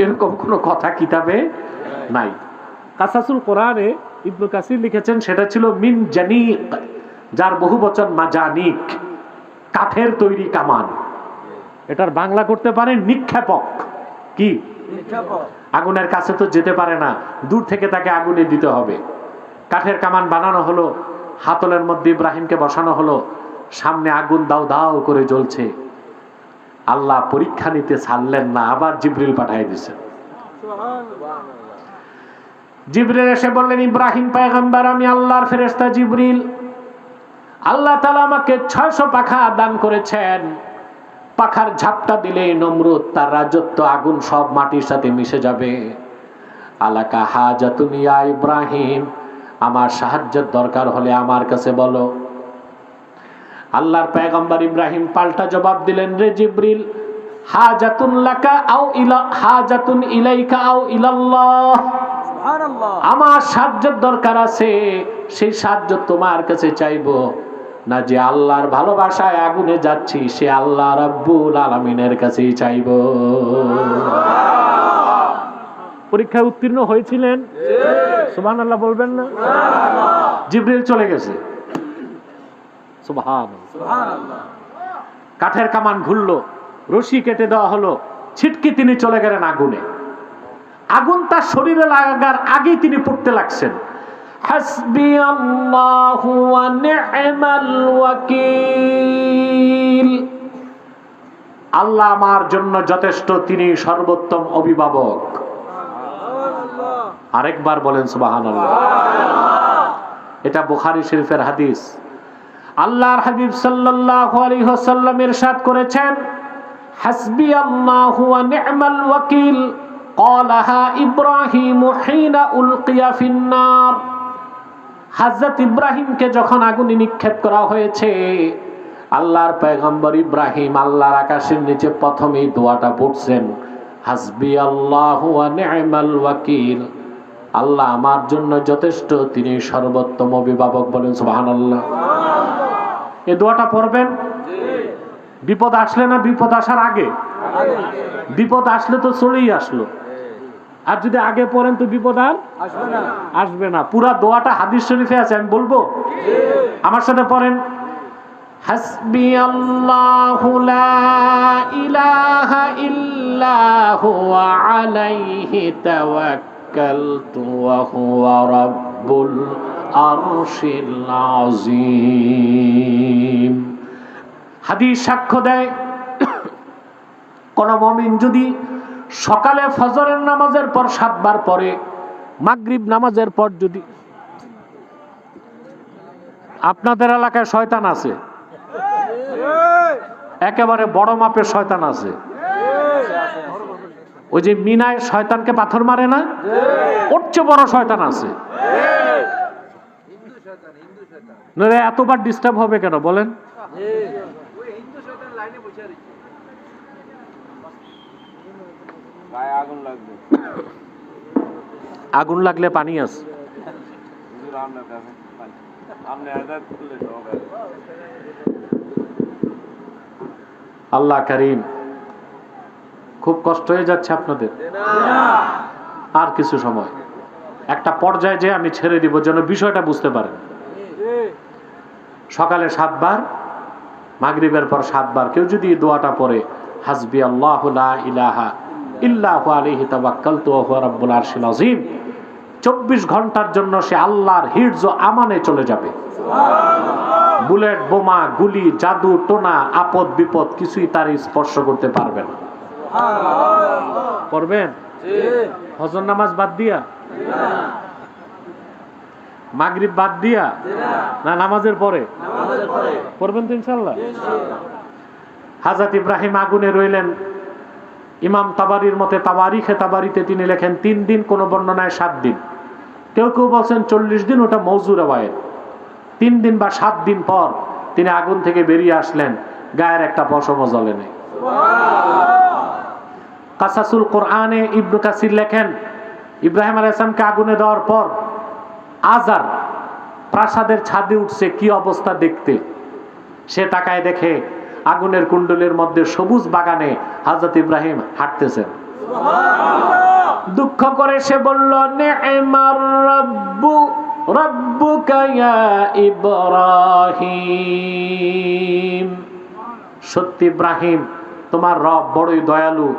এরকম কোনো কথা কিতাবে নাই। কাসাসুল কোরআনে ইবনে কাসির লিখেছেন সেটা ছিল মিন জানিক, যার বহু বচন মাজানিক, কাঠের তৈরি কামান। এটার বাংলা করতে পারেন নিক্ষেপক। কি আগুনের কাছে তো যেতে পারে না, দূর থেকে তাকে আগুনে দিতে হবে। কাঠের কামান বানানো হলো, হাতলের মধ্যে ইব্রাহিমকে বসানো হলো, সামনে আগুন দাও দাও করে জ্বলছে। আল্লাহ পরীক্ষা নিতে ছাড়লেন না, আবার জিবরিল পাঠিয়ে দিয়েছেন। জিবরিল এসে বললেন, ইব্রাহিম পয়গম্বর, আমি আল্লাহর ফেরেশতা জিবরিল। আল্লাহ তাআলা আমাকে 600 পাখা দান করেছেন। পাখার ঝাপটা দিলে নমরুদ, তার রাজত্ব, আগুন সব মাটির সাথে মিশে যাবে। আলাকা হাজাতুন ইয়া ইব্রাহিম, আমার সাহায্যের দরকার হলে আমার কাছে বলো। আল্লাহর পয়গম্বর ইব্রাহিম পাল্টা জবাব দিলেন, রে জিবরিল, হাজাতুন লাকা আও ইলা হাজাতুন ইলাইকা আও ইলাল্লাহ। সুবহানাল্লাহ, আমার সাহায্যের দরকার আছে, সেই সাহায্য তোমার কাছে চাইবো না, যে আল্লাহর ভালোবাসায় আগুনে যাচ্ছি সে আল্লাহ রাব্বুল আলামিনের কাছেই চাইবো। পরীক্ষায় উত্তীর্ণ হয়েছিলেন? সুবহানাল্লাহ বলবেন না? জিবরিল চলে গেছে। সুবহানাল্লাহ। কাঠের কামান ঘুরলো, রশি কেটে দেওয়া হলো, ছিটকে তিনি চলে গেলেন আগুনে। আগুন তার শরীরে লাগার আগেই তিনি পড়তে লাগছেন, হাসবিয়াল্লাহু ওয়া নি'মাল ওয়াকিল। আল্লাহ আমার জন্য যথেষ্ট, তিনি সর্বোত্তম অভিভাবক। আরেকবার বলেন সুবহানাল্লাহ। এটা বুখারী শরীফের হাদিস। আল্লাহর হাবিব সাল্লাল্লাহু আলাইহি ওয়াসাল্লাম ইরশাদ করেছেন, হাসবিয়াল্লাহু ওয়া নি'মাল ওয়াকিল ক্বালাহা ইব্রাহিম হিনা উলকিয়া ফিন-নার। হযরত ইব্রাহিমকে যখন আগুনে নিক্ষেপ করা হয়েছে, আল্লাহর পয়গম্বর ইব্রাহিম আল্লাহর আকাশের নিচে প্রথমেই দোয়াটা পড়ছেন, হাসবিয়াল্লাহু ওয়া নি'মাল ওয়াকিল। আল্লাহ আমার জন্য যথেষ্ট, তিনি সর্বোত্তম অভিভাবক। বলেন সুবহানাল্লাহ। এই দোয়াটা পড়বেন বিপদ আসলে না বিপদ আসার আগে? বিপদ আসলে তো চলেই আসলো, আর যদি আগে পড়েন তো বিপদ আর আসবে না। পুরা দোয়াটা হাদিস শরীফে আছে, আমি বলবো? আমার সাথে পড়েন, হাসবিয়াল্লাহু লা ইলাহা ইল্লা হুয়া আলাইহি তাওয়াক্কালতু ওয়া হুয়া রাব্বুল আরশিল আযীম। হাদিস সাক্ষ্য দেয়, কোন মুমিন যদি সকালে ফজরের নামাজের পর 7 বার পড়ে, মাগরিব নামাজের পর যদি, আপনাদের এলাকায় শয়তান আছে, একেবারে বড় মাপের শয়তান আছে। ওই যে মিনায় শয়তানকে পাথর মারে না, ওর চেয়ে বড় শয়তান আছে। এতবার ডিস্টার্ব হবে কেন বলেন? আগুন লাগলে পানি আছে। আল্লাহ কারীম, খুব কষ্ট হয়ে যাচ্ছে আপনাদের। আর কিছু সময়, একটা পর্যায়ে যে আমি ছেড়ে দিব যেন বিষয়টা বুঝতে পারেন। সকালে 7 বার, মাগরিবের পর 7 বার কেউ যদি দোয়াটা পড়ে, হাসবি আল্লাহু লা ইলাহা ইল্লা হু আলাইহি তাওয়াক্কালতু ওয়া হুয়া রাব্বুল আরশিল আযীম, 24 ঘন্টার জন্য সে আল্লাহর হিফজ ও আমানে চলে যাবে। বুলেট, বোমা, গুলি, জাদু টোনা, আপদ বিপদ কিছুই তার স্পর্শ করতে পারবে না। পড়বেন? ফজর নামাজ বাদ দিয়া, মাগরিব বাদ দিয়া, না নামাজের পরে পড়বেন তো ইনশাআল্লাহ। হযরত ইব্রাহিম আগুনে রইলেন। ইমাম তাবারির মতে তাবারিখে তাবারিতে তিনি লেখেন 3 দিন, কোন বর্ণনায় 7 দিন, কেউ কেউ বলছেন 40 দিন, ওটা মওযু রওয়ায়াত। 3 দিন বা 7 দিন পর তিনি আগুন থেকে বেরিয়ে আসলেন, গায়ের একটা পশমও জ্বলে নাই। কাসাসুল কোরআনে ইবনে কাসির লেখেন, ইব্রাহিম আলাইহিস সালামকে আগুনে দেওয়ার পর আজার প্রাসাদের ছাদে উঠছে, কি অবস্থা দেখতে। সে তাকায় দেখে আগুনের কুণ্ডলের মধ্যে সবুজ বাগানে হযরত ইব্রাহিম হাঁটতেছেন। দুঃখ দুঃখ করে সে বলল, নি'মার রাব্বু রাব্বুকা ইয়া ইব্রাহিম। সত্যি ইব্রাহিম, তোমার রব বড়ই দয়ালু,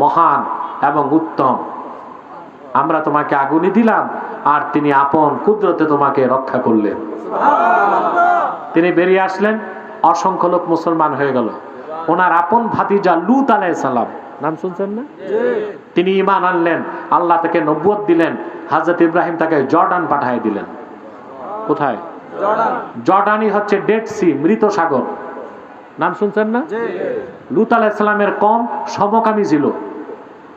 মহান এবং উত্তম। আমরা তোমাকে আগুনে দিলাম আর তিনি আপন কুদরতে তোমাকে রক্ষা করলেন। তিনি বেরিয়ে আসলেন, অসংখ্য লোক মুসলমান হয়ে গেল। ওনার আপন ভাতিজা লূত আলাইহিস সালাম, নাম শুনছেন না? তিনি ঈমান আনলেন, আল্লাহ তাকে নবুয়ত দিলেন। হযরত ইব্রাহিম তাকে জর্ডান পাঠিয়ে দিলেন। কোথায়? জর্ডানই হচ্ছে ডেড সি, মৃত সাগর। নাম শুনছেন না? লূত আলাইহিস সালামের কওম সমকামী ছিল।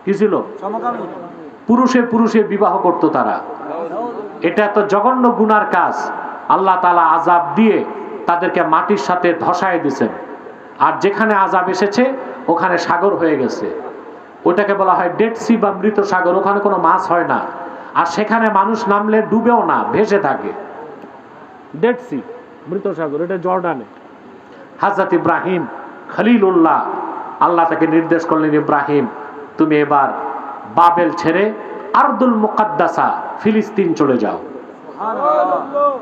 কি ছিল? সমকামী। পুরুষে পুরুষে বিবাহ করত তারা। এটা তো জঘন্য গুনার কাজ। আল্লাহ তাআলা আযাব দিয়ে তাদেরকে মাটির সাথে ধসায় দিয়েছেন। আর যেখানে আযাব এসেছে ওখানে সাগর হয়ে গেছে। ওটাকে বলা হয় ডেড সি বা মৃত সাগর। ওখানে কোনো মাছ হয় না, আর সেখানে মানুষ নামলে ডুবেও না, ভেসে থাকে। ডেড সি, মৃত সাগর, এটা জর্ডানে। হযরত ইব্রাহিম খলিলুল্লাহ, আল্লাহ তাকে নির্দেশ করলেন, ইব্রাহিম তুমি এবার বাবেল ছেড়ে আরদুল মুকাদ্দাসা ফিলিস্তিন চলে যাও।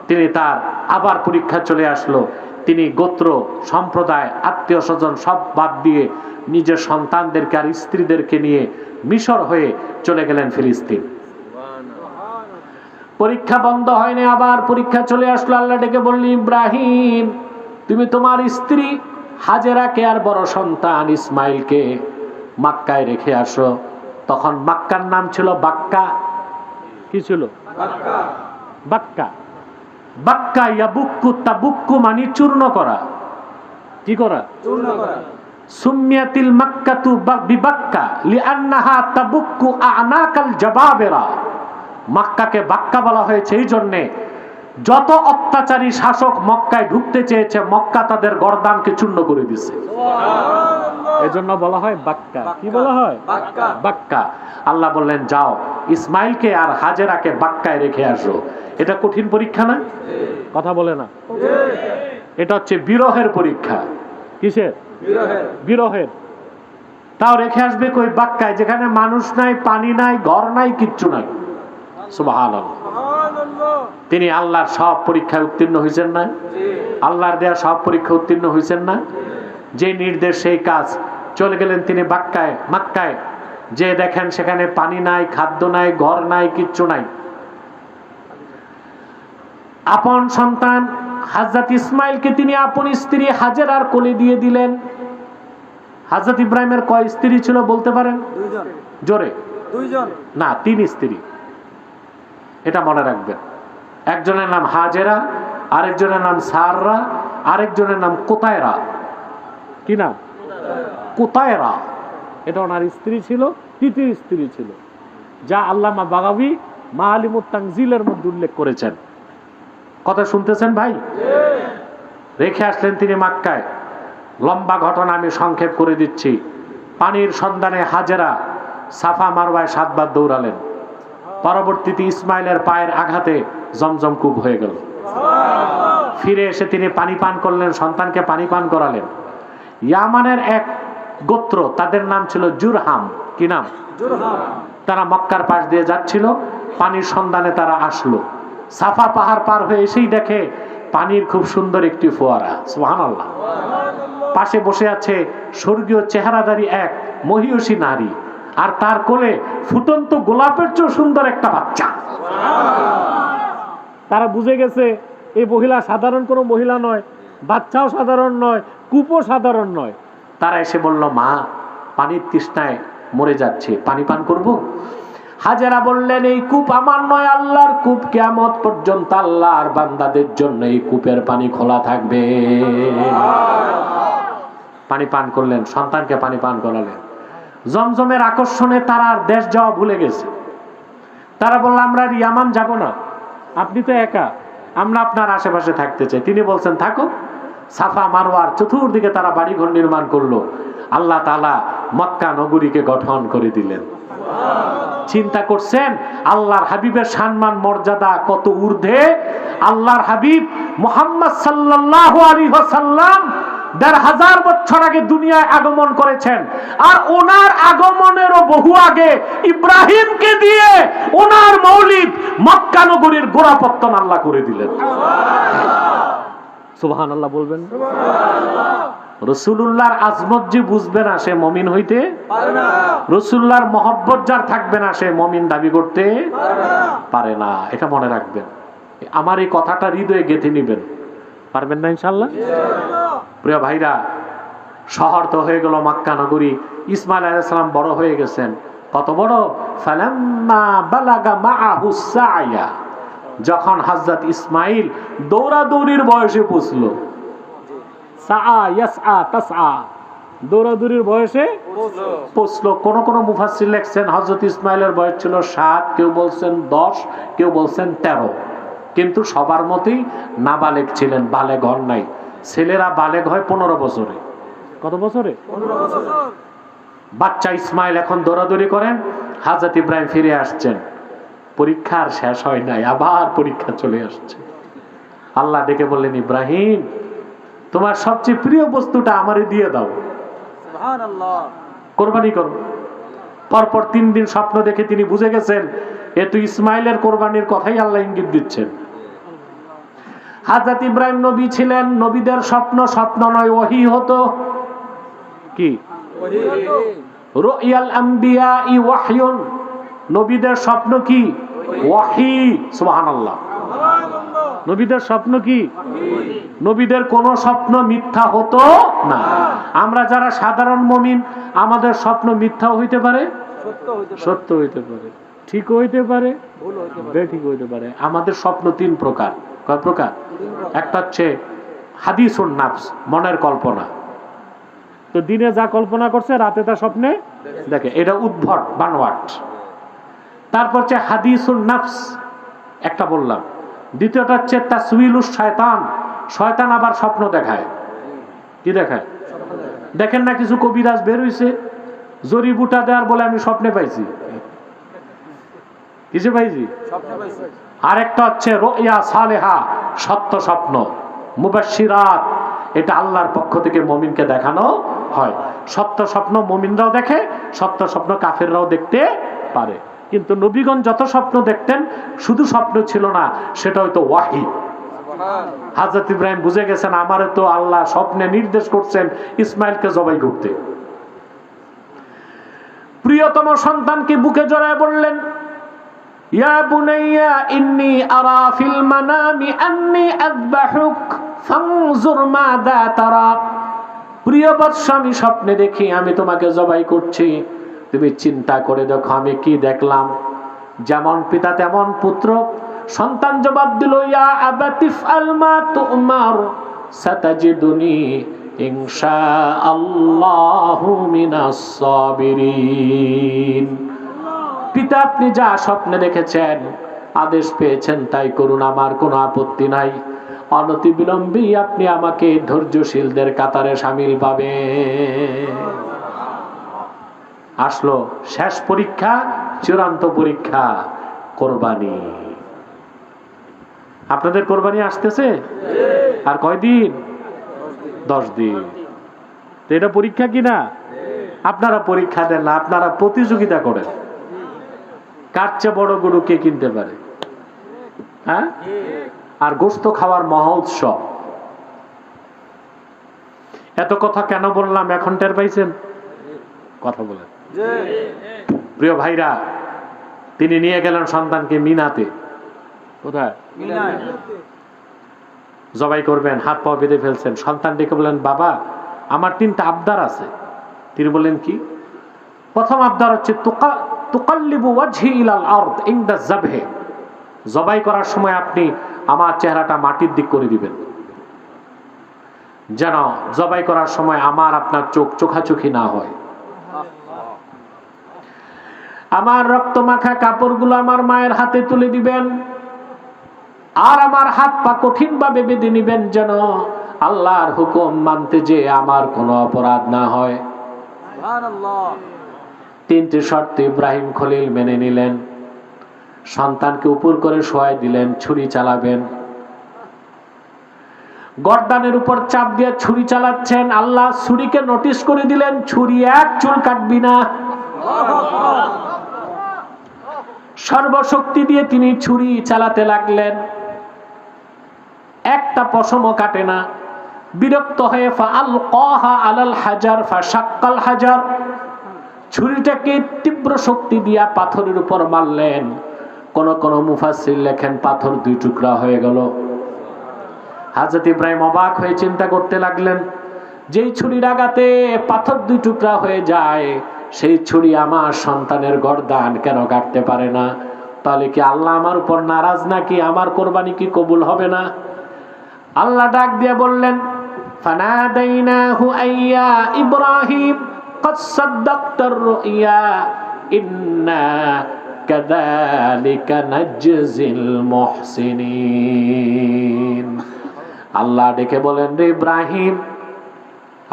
তিনি তার আবার পরীক্ষা চলে আসলো। তিনি গোত্র, সম্প্রদায়, আত্মীয় স্বজন সব বাদ দিয়ে নিজের সন্তানদেরকে আর স্ত্রীদেরকে নিয়ে মিশর হয়ে চলে গেলেন ফিলিস্তিন। পরীক্ষা বন্ধ হয়নি, আবার পরীক্ষা চলে আসলো। আল্লাহ ডেকে বললেন, ইব্রাহিম তুমি তোমার স্ত্রী হাজেরাকে আর বড় সন্তান ইসমাইলকে মক্কায় রেখে আসো। তখন মক্কার নাম ছিল বাক্কা। কি ছিল? বাক্কা। বাক্কা ইয়াবুক্কু তাবুক্কু মানে চূর্ণ করা। কি করা? চূর্ণ করা। সুমিয়াতিল মাক্কাতু বিবাক্কা লিআন্নাহা তাবুক্কু আনাকাল জাবাবিরা। মক্কাকে বাক্কা বলা হয়েছে এই জন্যে, যত অত্যাচারী শাসক মক্কায় ঢুকতে চেয়েছে মক্কা তাদের গর্দানকে চূর্ণ করে দিয়েছে। এজন্য বলা হয় বাক্কা। কি বলা হয়? বাক্কা। বাক্কা। আল্লাহ বললেন, যাও ইসমাইলকে আর হাজেরাকে বাক্কায় রেখে আসো। এটা কঠিন পরীক্ষা না? কথা বলে না। এটা হচ্ছে বিরহের পরীক্ষা। কিসের? বিরহের। তাও রেখে আসবে কই? বাক্কায়, যেখানে মানুষ নাই, পানি নাই, ঘর নাই, কিচ্ছু নাই। সুবহানাল্লাহ। তিনি আল্লাহর সব পরীক্ষায় উত্তীর্ণ হয়েছেন না? আল্লাহর দেয়া সব পরীক্ষা উত্তীর্ণ হয়েছেন না? যে নির্দেশ সেই কাজ। চলে গেলেন তিনি বাক্কায়, মক্কায়। যে দেখেন সেখানে পানি নাই, খাদ্য নাই, ঘর নাই, কিচ্ছু নাই। আপন সন্তান হযরত ইসমাইলকে তিনি আপন স্ত্রী হাজেরার কোলে দিয়ে দিলেন। হযরত ইব্রাহিমের কয় স্ত্রী ছিল বলতে পারেন? দুইজন। জোরে। দুইজন না, তিন স্ত্রী। এটা মনে রাখবেন। একজনের নাম হাজেরা, আরেকজনের নাম সাররা, আরেকজনের নাম কোতায়রা। কি নাম? কোতায়রা। এটা ওনার স্ত্রী ছিল, তৃতীয় স্ত্রী ছিল, যা আল্লামা বাগাবী মাআলিমুত তানজিলের মধ্যে উল্লেখ করেছেন। কথা শুনতেছেন ভাই? রেখে আসলেন তিনি মক্কায়। লম্বা ঘটনা আমি সংক্ষেপ করে দিচ্ছি। পানির সন্ধানে হাজেরা সাফা মারওয়ায় 7 বার দৌড়ালেন। পরবর্তীতে ইসমাইলের পায়ের আঘাতে জমজম কূপ হয়ে গেল। ফিরে এসে তিনি পানি পান করলেন, সন্তানকে পানি পান করালেন। ইয়ামানের এক গোত্র, তাদের নাম ছিল জুরহাম। কি নাম? জুরহাম। তারা মক্কার পাশ দিয়ে যাচ্ছিল, পানির সন্ধানে তারা আসলো। সাফা পাহাড় পার হয়ে এসেই দেখে পানির খুব সুন্দর একটি ফোয়ারা। সুবহানাল্লাহ। পাশে বসে আছে স্বর্গীয় চেহারাদারী এক মহিয়সী নারী, আর তার কোলে ফুটন্ত গোলাপের চেয়ে সুন্দর একটা বাচ্চা। তারা বুঝে গেছে এই মহিলা সাধারণ কোনো মহিলা নয়, বাচ্চাও সাধারণ নয়, কূপও সাধারণ নয়। তারা এসে বলল, মা পানির তৃষ্ণায় মরে যাচ্ছে, পানি পান করব? হাজেরা বললেন, এই কূপ আমার নয়, আল্লাহর কূপ। কিয়ামত পর্যন্ত আল্লাহর বান্দাদের জন্য এই কূপের পানি খোলা থাকবে। পানি পান করলেন, সন্তানকে পানি পান করালেন। জমজমের আকর্ষণে তারা আর দেশ যাওয়া ভুলে গেছে। তারা বলল, আমরা ইয়ামান যাব না, আপনি তো একা, আমরা আপনার আশেপাশে থাকতে চাই। তিনি বলছেন, থাকো। সাফা মারওয়ার চতুর্দিকে তারা বাড়িঘর নির্মাণ করলো। আল্লাহ তাআলা মক্কা নগরীকে গঠন করে দিলেন। চিন্তা করছেন আল্লাহর হাবিবের সম্মান মর্যাদা কত ঊর্ধ্বে? আল্লাহর হাবিব মুহাম্মদ সাল্লাল্লাহু আলাইহি ওয়াসাল্লাম 1500 বছর আগে দুনিয়ায় আগমন করেছেন। আর ওনার আগমনেরও বহু আগে ইব্রাহিমকে দিয়ে ওনার মৌলিদ মক্কা নগরীর গোড়াপত্তন আল্লাহ করে দিলেন। সুবহানাল্লাহ বলবেন। রাসূলুল্লাহর আজমত যে বুঝবে না সে মুমিন হইতে পারে না। রাসূলুল্লাহর মহব্বত যার থাকবে না সে মুমিন দাবি করতে পারে না। এটা মনে রাখবেন। আমার এই কথাটা হৃদয়ে গেঁথে নেবেন। পারবেন না ইনশাআল্লাহ? প্রিয় ভাইরা, শহর তো হয়ে গেল মক্কা নগরী। ইসমাইল আলাইহিস সালাম বড় হয়ে গেছেন। কত বড়? ফালাম্মা বালাগা মাআহু সায়া, যখন হযরত ইসমাইল দৌড়াদৌড়ির বয়সে পৌঁছলো। সাআ ইয়াসআ তাসআ, দৌড়াদৌড়ির বয়সে পৌঁছলো। কোন কোন মুফাসসির লিখছেন হযরত ইসমাইলের বয়স ছিল 7, কেউ বলছেন 10, কেউ বলছেন 13। কিন্তু সবার মতেই নাবালেগ ছিলেন, বালেগ হন নাই। ছেলেরা বালেগ হয় 15 বছরে। কত বছরে? 15 বছর। বাচ্চা ইসমাইল এখন দৌড়াদৌড়ি করেন। হযরত ইব্রাহিম ফিরে আসছেন। পরীক্ষার শেষ হয় নাই, আবার পরীক্ষা চলে আসছে। আল্লাহ ডেকে বললেন, ইব্রাহিম তোমার সবচেয়ে প্রিয় বস্তুটা আমারে দিয়ে দাও, সুবহানাল্লাহ, কোরবানি করো। পরপর 3 দিন স্বপ্ন দেখে তিনি বুঝে গেছেন এ তো ইসমাইলের কোরবানির কথাই আল্লাহ ইঙ্গিত দিচ্ছেন। হযরত ইব্রাহিম নবী ছিলেন, নবীদের স্বপ্ন স্বপ্ন নয়, ওহী হতো। কি ওহী? রুয়াল আমবিয়াই ওয়াহয়ুন, নবীদের স্বপ্ন কি? ওহী। সুবহানাল্লাহ। নবীদের স্বপ্ন কি? নবীদের কোন স্বপ্ন মিথ্যা হতো না। আমরা যারা সাধারণ মুমিন, আমাদের স্বপ্ন মিথ্যাও হইতে পারে, সত্য হইতে পারে, ঠিক হইতে পারে, বেঠিক হইতে পারে। আমাদের স্বপ্ন 3 প্রকার। কয় প্রকার? একটা হচ্ছে হাদিসুন নাফস, মনের কল্পনা। তো দিনে যা কল্পনা করছে রাতে তা স্বপ্নে দেখে, এটা উদ্ভট বানোয়াট। তারপর হচ্ছে হাদিসুন নাফস, একটা বললাম। দ্বিতীয়টা হচ্ছে তাসউইলুশ শয়তান, শয়তান আবার স্বপ্ন দেখায়। কি দেখায়? দেখেন না কিছু কবিরাজ বের হইছে, জড়িবুটা দেওয়ার বলে আমি স্বপ্নে পাইছি। কিসে পাইছি? স্বপ্নে পাইছি। আরেকটা হচ্ছে রুয়া সালেহা, সত্য স্বপ্ন, মুবাশশিরাত, এটা আল্লাহর পক্ষ থেকে মুমিনকে দেখানো হয়। সত্য স্বপ্ন মুমিনরাও দেখে, সত্য স্বপ্ন কাফেররাও দেখতে পারে। কিন্তু নবীগণ যত স্বপ্ন দেখতেন শুধু স্বপ্ন ছিল না, সেটা হয়তো ওয়াহী। হযরত ইব্রাহিম বুঝে গেছেন আমারে তো আল্লাহ স্বপ্নে নির্দেশ করছেন ইসমাইলকে জবাই করতে। প্রিয়তম সন্তানকে বুকে জড়ায় বললেন, ইয়া বুনাইয়া ইন্নী আরা ফিল মানামি আন্নী আযবাহুক ফানজুর মাযা তারা। প্রিয় বৎস, আমি স্বপ্নে দেখি আমি তোমাকে জবাই করছি, তুমি চিন্তা করে দেখো আমি কি দেখলাম। যেমন পিতা তেমন পুত্র। সন্তান জবাব দিল, ইয়া আবাতিফ আল মা তুমার সাতাজিদুনি ইনশাআল্লাহু মিনাস সাবিরিন। পিতা, আপনি যা স্বপ্নে দেখেছেন, আদেশ পেয়েছেন তাই করুন, আমার কোনো আপত্তি নাই। অনতি বিলম্বেই আপনি আমাকে ধৈর্যশীলদের কাতারে শামিল পাবেন। আসলো শেষ পরীক্ষা, চূড়ান্ত পরীক্ষা, কোরবানি। আপনাদের কোরবানি আসতেছে আর কয়দিন? 10 দিন। এটা পরীক্ষা কিনা? আপনারা পরীক্ষা দেন না, আপনারা প্রতিযোগিতা করেন কার চেয়ে বড় গরু কে কিনতে পারে। হ্যাঁ, আর গোশত খাওয়ার মহা উৎসব। এত কথা কেন বললাম এখন টের পাইছেন? কথা বলেন। প্রিয় ভাইরা, তিনি নিয়ে গেলেন সন্তানকে মিনাতে। কোথায়? মিনায়। জবাই করবেন, হাত পা বেঁধে ফেলছেন। সন্তান ডেকে বললেন, বাবা আমার 3টা আবদার আছে। তিনি বললেন, কি? প্রথম আবদার হচ্ছে তুকাল্লিবু ওয়াজহি ইলাল আরদ ইনদা যাবহি, জবাই করার সময় আপনি আমার চেহারাটা মাটির দিক করে দিবেন, যেন জবাই করার সময় আমার আপনার চোখ চোখাচোখি না হয়। আমার রক্ত মাখা কাপড়গুলো আমার মায়ের হাতে তুলে দিবেন, আর আমার হাত পা কঠিন ভাবে বেঁধে নিবেন, যেন আল্লাহর হুকুম মানতে যে আমার কোনো অপরাধ না হয়। সুবহানাল্লাহ। 3টি শর্ত ইব্রাহিম খলিল মেনে নিলেন। সন্তানকে উপর করে শোয়াই দিলেন, ছুরি চালাবেন। গর্দানের উপর চাপ দিয়ে ছুরি চালাচ্ছেন। আল্লাহ ছুরিকে নোটিশ করে দিলেন, ছুরি এক চুল কাটবি না। সর্বশক্তি দিয়ে তিনি ছুরি চালাতে লাগলেন, একটা পশমও কাটে না। বিরক্ত হয়ে ফাআলকাহা আলাল হাজার ফাশাক্কাল হাজার, ছুরিটাকে তীব্র শক্তি দিয়া পাথরের উপর মারলেন। কোন কোন মুফাসসির লেখেন পাথর দুই টুকরা হয়ে গেল। হযরত ইব্রাহিম অবাক হয়ে চিন্তা করতে লাগলেন, যেই ছুরির আঘাতে পাথর দুই টুকরা হয়ে যায়, সেই ছুরি আমার সন্তানের গর্দান কেন কাটতে পারে না? তাহলে কি আল্লাহ আমার উপর নারাজ নাকি? আমার কোরবানি কি কবুল হবে না? আল্লাহ ডাক দিয়ে বললেন, ফানাদাইনাহু আইয়া ইব্রাহিম قد صدقت الرؤيا إنا كذلك نجزي المحسنين। আল্লাহ ডেকে বলেন, রে ইব্রাহিম,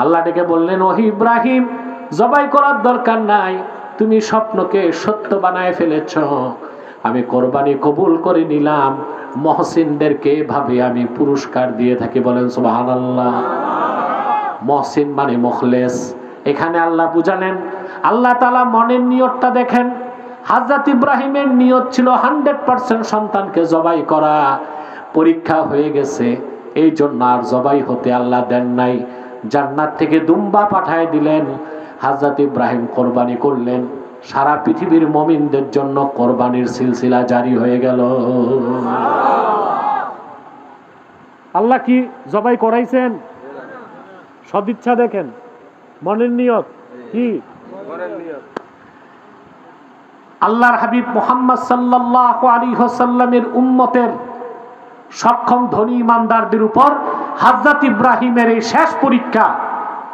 আল্লাহ ডেকে বললেন, ওহে ইব্রাহিম, জবাই করার দরকার নাই, তুমি স্বপ্নকে সত্য বানায় ফেলেছ, আমি কোরবানি কবুল করে নিলাম। মহসিনদেরকে এভাবে আমি পুরস্কার দিয়ে থাকি। বলেন সুবহানাল্লাহ। মহসিন মানে মুখলেস। এখানে আল্লাহ বুঝালেন, আল্লাহ তাআলা মনের নিয়তটা দেখেন। হযরত ইব্রাহিমের নিয়ত ছিল 100% সন্তানকে জবাই করা। পরীক্ষা হয়ে গেছে, এই জন্য আর জবাই হতে আল্লাহ দেন নাই, জান্নাত থেকে দুম্বা পাঠায় দিলেন। হযরত ইব্রাহিম কোরবানি করলেন। সারা পৃথিবীর মুমিনদের জন্য কোরবানির সিলসিলা জারি হয়ে গেল। আল্লাহ কি জবাই করাইছেন? সদিচ্ছা দেখেন, মনের নিয়ত কি? আল্লাহর হাবিব মুহাম্মদ সাল্লাল্লাহু আলাইহি ওয়াসাল্লামের উম্মতের সক্ষম ধনী ইমানদারদের উপর হযরত ইব্রাহিমের এই শেষ পরীক্ষা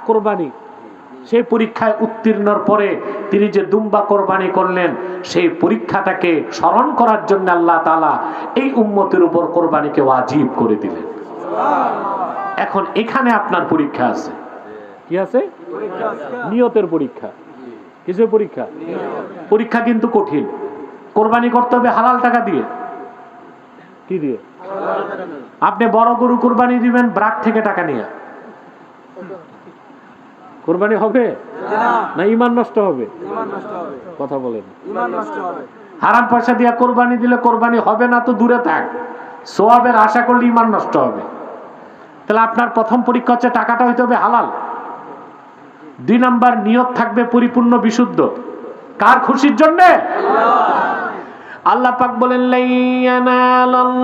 কোরবানি, সেই পরীক্ষায় উত্তীর্ণর পরে তিনি যে দুম্বা কোরবানি করলেন, সেই পরীক্ষাটাকে স্মরণ করার জন্য আল্লাহ তাআলা এই উম্মতের উপর কোরবানিকে ওয়াজিব করে দিলেন। এখন এখানে আপনার পরীক্ষা আছে। কি আছে? নিয়তের পরীক্ষা। কিসের পরীক্ষা? পরীক্ষা কিন্তু কঠিন। কোরবানি করতে হবে হালাল টাকা দিয়ে। কি দিয়ে? আপনি বড় গরু কোরবানি দিবেন ব্রাক থেকে টাকা নিয়ে, কোরবানি হবে না? ঈমান নষ্ট হবে। কথা বলেন। হারাম পয়সা দিয়ে কোরবানি দিলে কোরবানি হবে না তো দূরে থাক, সওয়াবের আশা করলে ঈমান নষ্ট হবে। তাহলে আপনার প্রথম পরীক্ষা হচ্ছে টাকাটা হইতে হবে হালাল। 2 নাম্বার, নিয়ত থাকবে পরিপূর্ণ বিশুদ্ধ। কার খুশির জন্য? আল্লাহ পাক বলেন, লাইয়ানালাল্লাহু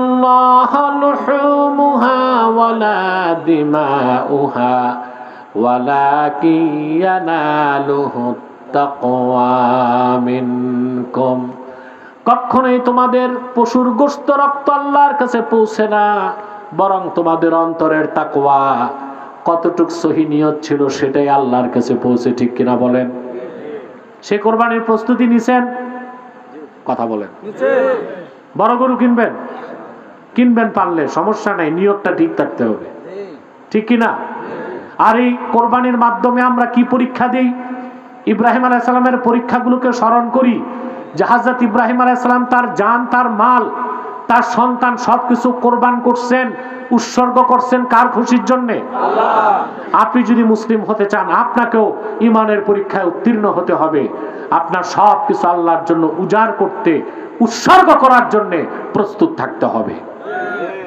লুহুমুহা ওয়ালা দিমাউহা ওয়ালাকিন ইয়ানালুহুত তাকওয়া মিনকুম। কখনোই তোমাদের পশুর গোশত রক্ত আল্লাহর কাছে পৌঁছে না, বরং তোমাদের অন্তরের তাকওয়া, কতটুক সহি নিয়ত ছিল সেটাই আল্লাহর কাছে পৌঁছে। ঠিক কিনা বলেন? সে কোরবানির প্রস্তুতি নিছেন? কথা বলেন। বড় গরু কিনবেন পারলে সমস্যা নাই, নিয়তটা ঠিক থাকতে হবে। ঠিক কিনা? আর এই কোরবানির মাধ্যমে আমরা কি পরীক্ষা দেই? ইব্রাহিম আলাইহিস সালামের পরীক্ষাগুলোকে স্মরণ করি যে হযরত ইব্রাহিম আলাইহিস সালাম তার জান, তার মাল, তার সন্তান সবকিছু কোরবান করছেন, উৎসর্গ করছেন কার খুশির জন্য? আল্লাহ। আপনি যদি মুসলিম হতে চান, আপনাকেও ঈমানের পরীক্ষায় উত্তীর্ণ হতে হবে। আপনার সবকিছু আল্লাহর জন্য উজাড় করতে, উৎসর্গ করার জন্য প্রস্তুত থাকতে হবে।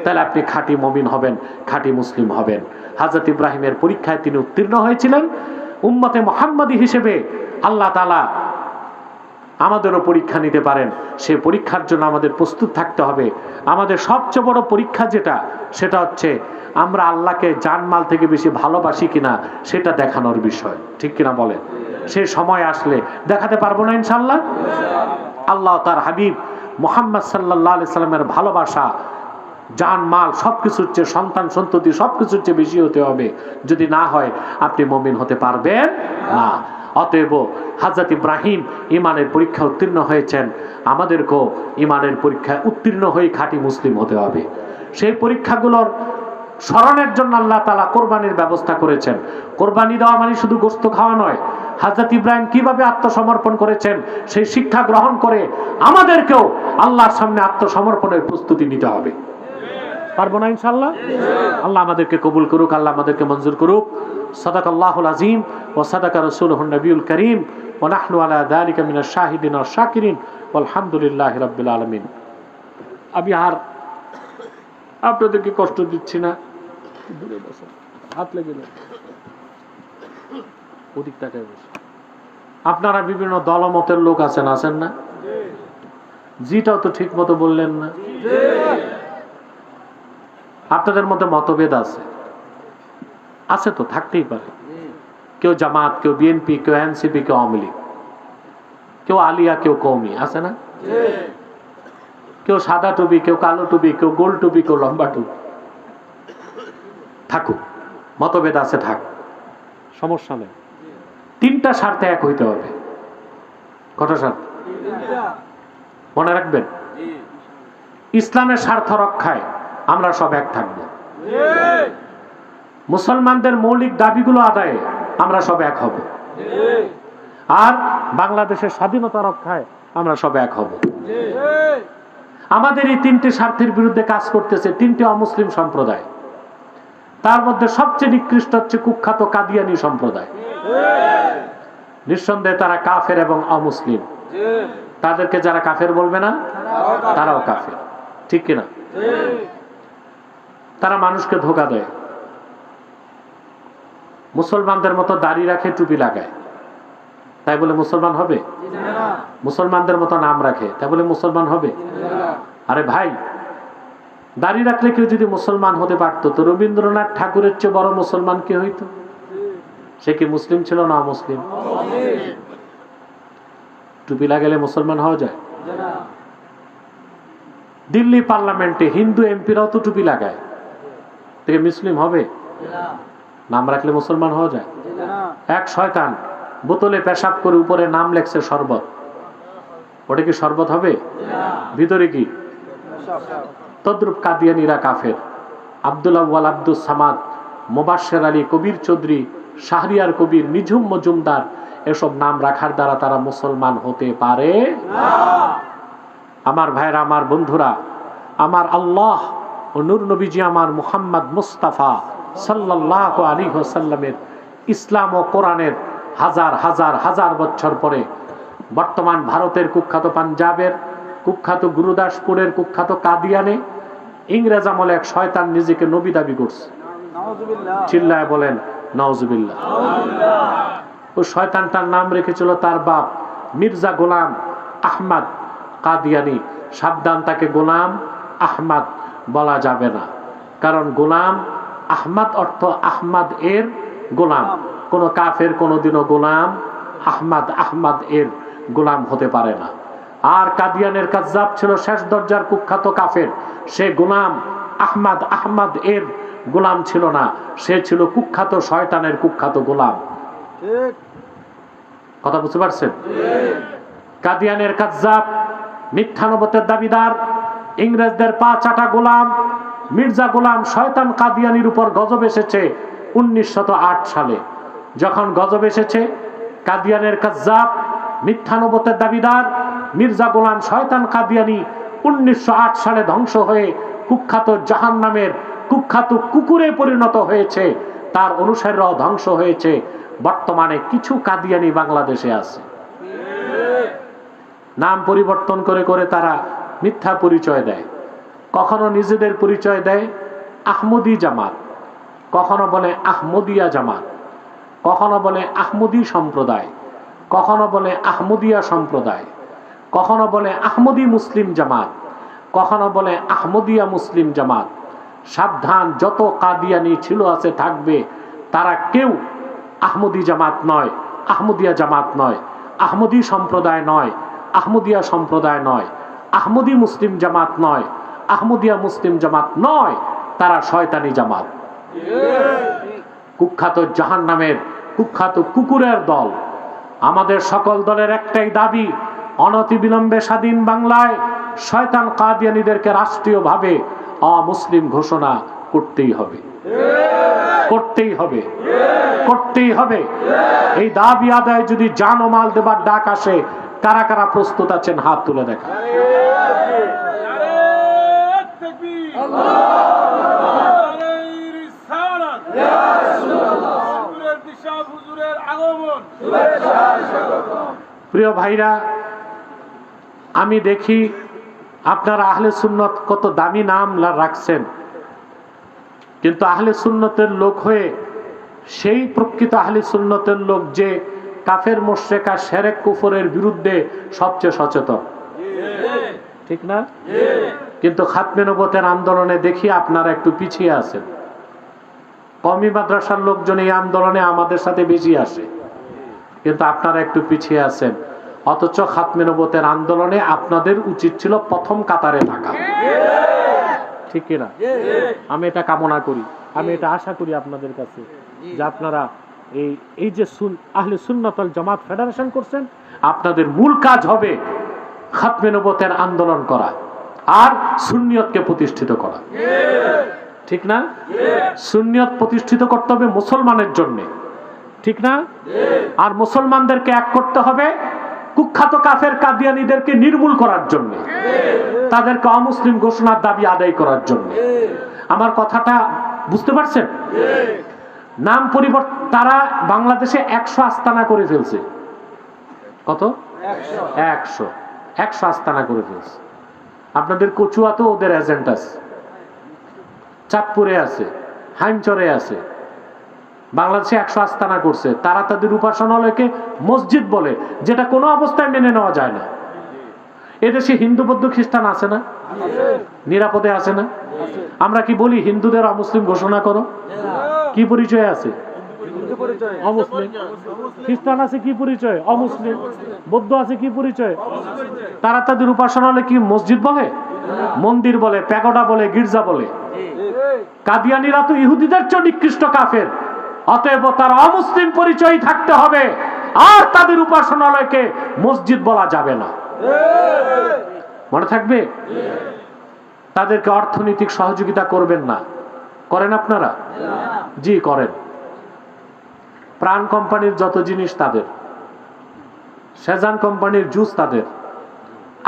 তাহলে আপনি খাঁটি মুমিন হবেন, খাঁটি মুসলিম হবেন। হযরত ইব্রাহিমের পরীক্ষায় তিনি উত্তীর্ণ হয়েছিলেন। উম্মতে মুহাম্মাদী হিসেবে আল্লাহ তাআলা আমাদেরও পরীক্ষা নিতে পারেন। সেই পরীক্ষার জন্য আমাদের প্রস্তুত থাকতে হবে। আমাদের সবচেয়ে বড় পরীক্ষা সেটা হচ্ছে আমরা আল্লাহকে জানমাল থেকে বেশি ভালোবাসি কিনা, সেটা দেখানোর বিষয়। ঠিক কিনা বলেন? সেই সময় আসলে দেখাতে পারবো না ইনশাআল্লাহ। আল্লাহ তার হাবিব মুহাম্মদ সাল্লাল্লাহু আলাইহি সাল্লামের ভালোবাসা জানমাল সবকিছুর চেয়ে, সন্তান সন্ততি সবকিছুর চেয়ে বেশি হতে হবে। যদি না হয় আপনি মুমিন হতে পারবেন না। অতএব হযরত ইব্রাহিম ঈমানের পরীক্ষা উত্তীর্ণ হয়েছেন, আমাদেরকেও ঈমানের পরীক্ষায় উত্তীর্ণ হয়ে খাঁটি মুসলিম হতে হবে। সেই পরীক্ষাগুলোর স্মরণের জন্য আল্লাহ তাআলা কোরবানির ব্যবস্থা করেছেন। কোরবানি দেওয়া মানে শুধু গোশত খাওয়া নয়। হযরত ইব্রাহিম কিভাবে আত্মসমর্পণ করেছেন সেই শিক্ষা গ্রহণ করে আমাদেরকেও আল্লাহর সামনে আত্মসমর্পণের প্রস্তুতি নিতে হবে। পারবো না ইনশাআল্লাহ? আল্লাহ আমাদেরকে কবুল করুক, আল্লাহ আমাদেরকে মঞ্জুর করুক। সাদাকাল্লাহুল আযীম ওয়া সাদাকা রাসূলুহুন নবিয়ুল কারীম ওয়া নাহনু আলা যালিকা মিনাশ শাহিদিন ওয়াশ শাকিরিন ওয়ালহামদুলিল্লাহি রাব্বিল আলামিন। আমি আর আপনাদেরকে কষ্ট দিচ্ছি না, দূরে বসো, হাত লেগে না, ওদিক তাকায় বসো। আপনারা বিভিন্ন দলমতের লোক আছেন না? জিটাও তো ঠিক মতো বললেন না। আপনাদের মধ্যে মতভেদ আছে তো, থাকতেই পারে। কেউ জামাত, কেউ বিএনপি, কেউ এনসিপি, কেউ আওয়ামী লীগ, কেউ আলিয়া, কেউ কওমি, আছে না? কেউ সাদা টুপি, কেউ কালো টুপি, কেউ গোল টুপি, কেউ লম্বা টুপি। থাকুক, মতভেদ আছে, থাক, সমস্যা নেই। তিনটা স্বার্থে এক হইতে হবে। কটা স্বার্থ মনে রাখবেন? ইসলামের স্বার্থ রক্ষায় আমরা সব এক থাকবো। মুসলমানদের মৌলিক দাবিগুলো আদায়ে আমরা সব এক হব। আর বাংলাদেশের স্বাধীনতা রক্ষায় আমরা সব এক হব। আমাদের এই তিনটি স্বার্থের বিরুদ্ধে কাজ করতেছে তিনটি অমুসলিম সম্প্রদায়। তার মধ্যে সবচেয়ে নিকৃষ্ট হচ্ছে কুখ্যাত কাদিয়ানি সম্প্রদায়। নিঃসন্দেহে তারা কাফের এবং অমুসলিম। তাদেরকে যারা কাফের বলবে না, তারাও কাফের, ঠিক কিনা? তারা মানুষকে ধোঁকা দেয়। মুসলমানদের মতো দাড়ি রাখে, টুপি লাগায়, তাই বলে মুসলমান হবে? মুসলমানদের মতো নাম রাখে, তাই বলে মুসলমান হবে? আরে ভাই, দাড়ি রাখলে কেউ যদি মুসলমান হতে পারতো তো রবীন্দ্রনাথ ঠাকুরের চেয়ে বড় মুসলমান কে হইতো? সে কি মুসলিম ছিল না অমুসলিম? টুপি লাগালে মুসলমান হওয়া যায়? দিল্লি পার্লামেন্টে হিন্দু এমপিরাও তো টুপি লাগায়, থেকে মুসলিম হবে? নাম রাখলে মুসলমান হওয়া যায়? এক শয়তান বোতলে পেশাব করে উপরে নাম লেখছে শরবত, ওটা কি শরবত হবে? ভিতরে কি? তদ্রুপ কাদিয়ানীরা কাফের। আব্দুল আউয়াল, আব্দুস সামাদ, মোবাশ্বের আলী, কবির চৌধুরী, শাহরিয়ার কবির, নিঝুম মজুমদার, এসব নাম রাখার দ্বারা তারা মুসলমান হতে পারে না। আমার ভাইরা, আমার বন্ধুরা, আমার আল্লাহ ও নূর নবীজি আমার মুহাম্মদ মুস্তাফা সাল্লাল্লাহু আলাইহি ওয়াসাল্লামের ইসলাম ও কোরআনের হাজার হাজার হাজার বছর পরে বর্তমান ভারতের কুখ্যাত পাঞ্জাবের, কুখ্যাত গুরুদাসপুরের, কুখ্যাত কাদিয়ানে ইংরেজ আমলে এক শয়তান নিজেকে নবী দাবি করছে। চিল্লায় বলেন নাউজুবিল্লাহ। ওই শয়তানটার নাম রেখেছিল তার বাপ মির্জা গোলাম আহমদ কাদিয়ানি। সাবধান, তাকে গোলাম আহমদ বলা যাবে না, কারণ গোলাম আহমদ অর্থ আহমদ এর গোলাম। কোন কাফের কোনদিনও গোলাম আহমদ এর গোলাম হতে পারে না। আর কাদিয়ানের কাজ্জাব ছিল শেষ দরজার কুখ্যাত কাফের। সে গোলাম আহমদ এর গোলাম ছিল না, সে ছিল কুখ্যাত শয়তানের কুখ্যাত গোলাম। কথা বুঝতে পারছেন? কাদিয়ানের কাজ্জাব, মিথ্যা নবুয়তের দাবিদার, ইংরেজদের পা চাটা গোলাম মির্জা গোলাম শয়তান কাদিয়ানির উপর গজব এসেছে 1908 সালে। যখন গজব এসেছে, কাদিয়ানের কাজ্জাব, মিথ্যা নবুয়তের দাবিদার মির্জা গোলাম শয়তান কাদিয়ানি 1908 সালে ধ্বংস হয়ে কুখ্যাত জাহান্নামের কুখ্যাত কুকুরে পরিণত হয়েছে। তার অনুসারীরাও ধ্বংস হয়েছে। বর্তমানে কিছু কাদিয়ানি বাংলাদেশে আছে। নাম পরিবর্তন করে করে তারা মিথ্যা পরিচয় দেয়। কখনো নিজেদের পরিচয় দেয় আহমদি জামাত, কখনো বলে আহমদিয়া জামাত, কখনো বলে আহমদি সম্প্রদায়, কখনো বলে আহমদিয়া সম্প্রদায়, কখনো বলে আহমদি মুসলিম জামাত, কখনো বলে আহমদিয়া মুসলিম জামাত। সাবধান, যত কাদিয়ানি ছিল আছে থাকবে, তারা কেউ আহমদি জামাত নয়, আহমদিয়া জামাত নয়, আহমদি সম্প্রদায় নয়, আহমদিয়া সম্প্রদায় নয়, আহমদি মুসলিম জামাত নয়, আহমদিয়া মুসলিম জামাত নয়, তারা শয়তানি জামাত। কুখ্যাত জাহান্নামের কুখ্যাত কুকুরের দল। আমাদের সকল দলের একটাই দাবি, অনতিবিলম্বে স্বাধীন বাংলায় শয়তান কাদিয়ানীদেরকে রাষ্ট্রীয়ভাবে অমুসলিম ঘোষণা করতেই হবে, করতেই হবে, করতেই হবে। এই দাবি আদায় যদি জান ও মাল দেবার ডাক আসে, কারা কারা প্রস্তুত আছেন হাত তুলে দেখা। প্রিয় ভাইরা, আমি দেখি আপনারা আহলে সুন্নত কত দামি নাম রাখছেন, কিন্তু আহলে সুন্নতের লোক হয়ে সেই প্রকৃত আহলে সুন্নতের লোক যে কাফের মুশরিক আর শিরক কুফরের বিরুদ্ধে সবচেয়ে সচেতন, ঠিক না? কিন্তু খাতমে নবুয়তের আন্দোলনে দেখি আপনারা একটু পিছিয়ে আছেন। কওমি মাদ্রাসার লোকজন এই আন্দোলনে আমাদের সাথে বেশি আসে, কিন্তু আপনারা একটু পিছিয়ে আছেন। অথচ খাতমে নবুয়তের আন্দোলনে আপনাদের উচিত ছিল প্রথম কাতারে থাকা, ঠিক কিনা? আমি এটা কামনা করি, আমি এটা আশা করি আপনাদের কাছে যে আপনারা এই যে আহলে সুন্নাত ওয়াল জামাত ফেডারেশন করছেন, আপনাদের মূল কাজ হবে খাতমে নবুয়তের আন্দোলন করা আর সুন্নিয়তকে প্রতিষ্ঠিত করা, ঠিক না? সুন্নিয়ত প্রতিষ্ঠিত করতে হবে মুসলমানের জন্য, ঠিক না? আর মুসলমানদেরকে এক করতে হবে কুখ্যাত কাফের কাদিয়ানীদেরকে নির্মূল করার জন্য, তাদেরকে অমুসলিম ঘোষণার দাবি আদায় করার জন্য। আমার কথাটা বুঝতে পারছেন? নাম পরিবর্তন, তারা বাংলাদেশে 100 আস্তানা করে ফেলছে। কত? 100 আস্তানা করে ফেলছে। আপনাদের কচুয়াতে ওদের এজেন্ট আছে, চাঁদপুরে আছে, হাইমচরে আছে। বাংলাদেশে 100 আস্তানা করছে। তারা তাদের উপাসনালয়কে মসজিদ বলে, যেটা কোনো অবস্থায় মেনে নেওয়া যায় না। এদেশে হিন্দু বৌদ্ধ খ্রিস্টান আছে না? নিরাপদে আছে না? আমরা কি বলি হিন্দুদের অমুসলিম ঘোষণা করো? কি পরিচয় আছে? অমুসলিম। খ্রিস্টান আছে কি পরিচয়? অমুসলিম। বৌদ্ধ আছে কি পরিচয়? তারা তাদের উপাসনালয় কি মসজিদ বলে, মন্দির বলে, প্যাগোডা বলে, গির্জা বলে। কাদিয়ানীরা তো ইহুদিদের চেয়ে নিকৃষ্ট কাফের, অতএব তার অমুসলিম পরিচয় থাকতে হবে, আর তাদের উপাসনালয়কে মসজিদ বলা যাবে না। মনে থাকবে? তাদেরকে অর্থনৈতিক সহযোগিতা করবেন না। করেন আপনারা? জি করেন। প্রাণ কোম্পানির যত জিনিস তাদের, সেজান কোম্পানির জুস তাদের,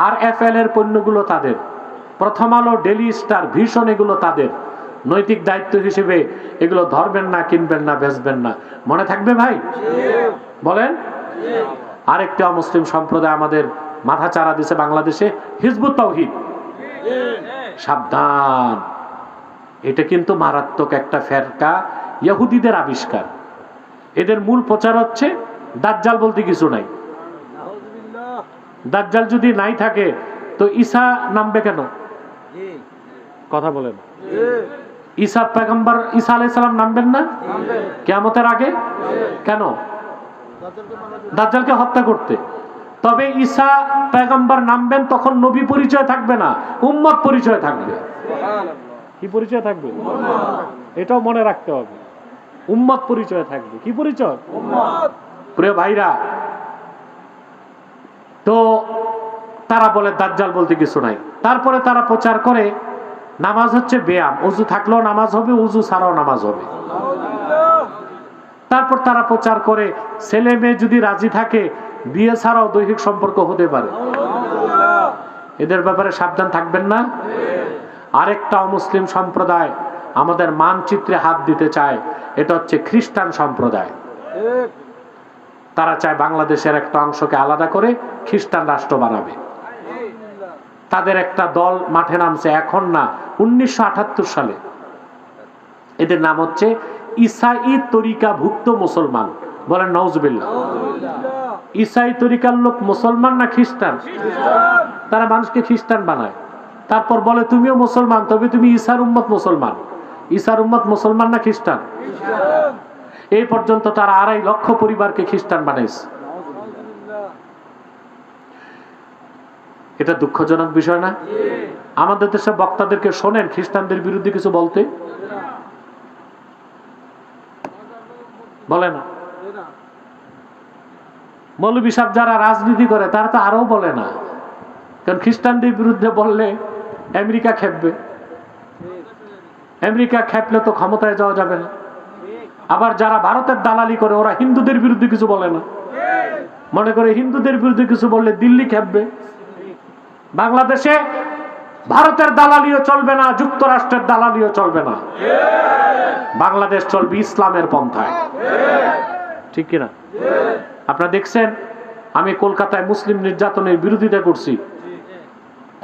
আর এফএল এর পণ্যগুলো তাদের, প্রথম আলো, ডেলি স্টার, ভিশন এগুলো তাদের। নৈতিক দায়িত্ব হিসেবে এগুলো ধরবেন না, কিনবেন না, বেচবেন না। মনে থাকবে ভাই? বলেন। আরেকটি অমুসলিম সম্প্রদায় আমাদের মাথা চারা দিছে বাংলাদেশে, হিজবুত তাওহীদ। সাবধান, এটা কিন্তু মারাত্মক একটা ফেরকা, ইহুদিদের আবিষ্কার। এদের মূল প্রচার হচ্ছে দাজ্জাল বলতে কিছু নাই। দাজ্জাল যদি নাই থাকে তো ঈসা নামবে কেন? কথা বলেন। ঈসা পয়গম্বর, ঈসা আলাইহিস সালাম নামবেন না কিয়ামতের আগে? কেন? দাজ্জালকে হত্যা করতে। তবে ঈসা পয়গম্বর নামবেন তখন নবী পরিচয় থাকবে না, উম্মত পরিচয় থাকবে। কি পরিচয় থাকবে? এটাও মনে রাখতে হবে, উম্মত পরিচয় থাকবে। কি পরিচয়? উম্মত। প্রিয় ভাইরা, তো তারা বলে দাজ্জাল বলতে কিছু নাই। তারপরে তারা প্রচার করে নামাজ হচ্ছে ব্যায়াম, ওযু থাকলেও নামাজ হবে, ওযু ছাড়াও নামাজ হবে। তারপর তারা প্রচার করে ছেলে মেয়ে যদি রাজি থাকে বিয়ে ছাড়াও দৈহিক সম্পর্ক হতে পারে। এদের ব্যাপারে সাবধান থাকবেন না? আরেকটা অমুসলিম সম্প্রদায় আমাদের মানচিত্রে হাত দিতে চায়, এটা হচ্ছে খ্রিস্টান সম্প্রদায়। তারা চায় বাংলাদেশের একটা অংশকে আলাদা করে খ্রিস্টান রাষ্ট্র বানাবে। তাদের একটা দল মাঠে নামছে, এখন না, 1978 সালে। এদের নাম হচ্ছে ইসাই তরিকা ভুক্ত মুসলমান। বলেন নাউজুবিল্লাহ। ইসাই তরিকার লোক মুসলমান না খ্রিস্টান? তারা মানুষকে খ্রিস্টান বানায়, তারপর বলে তুমিও মুসলমান, তবে তুমি ঈসার উম্মত মুসলমান। ঈসার উম্মত মুসলমান না খ্রিস্টান? এই পর্যন্ত তারা 2.5 লক্ষ পরিবারকে খ্রিস্টান বানাইছে। এটা দুঃখজনক বিষয় না? আমাদের দেশে বক্তাদেরকে শোনেন খ্রিস্টানদের বিরুদ্ধে কিছু বলতে? বলে না। মৌলবী সাহেব যারা রাজনীতি করে তারা তো আরো বলে না, কারণ খ্রিস্টানদের বিরুদ্ধে বললে আমেরিকা খেপবে। আমেরিকা খেপলে তো ক্ষমতায় যাওয়া যাবে না। আবার যারা ভারতের দালালি করে ওরা হিন্দুদের বিরুদ্ধে কিছু বলে না, মনে করে হিন্দুদের বিরুদ্ধে কিছু বললে দিল্লি খেপবে। বাংলাদেশে ভারতের দালালিও চলবে না, যুক্তরাষ্ট্রের দালালিও চলবে না। বাংলাদেশ চলবে ইসলামের পন্থায়, ঠিক কিনা? আপনারা দেখছেন আমি কলকাতায় মুসলিম নির্যাতনের বিরোধিতা করছি,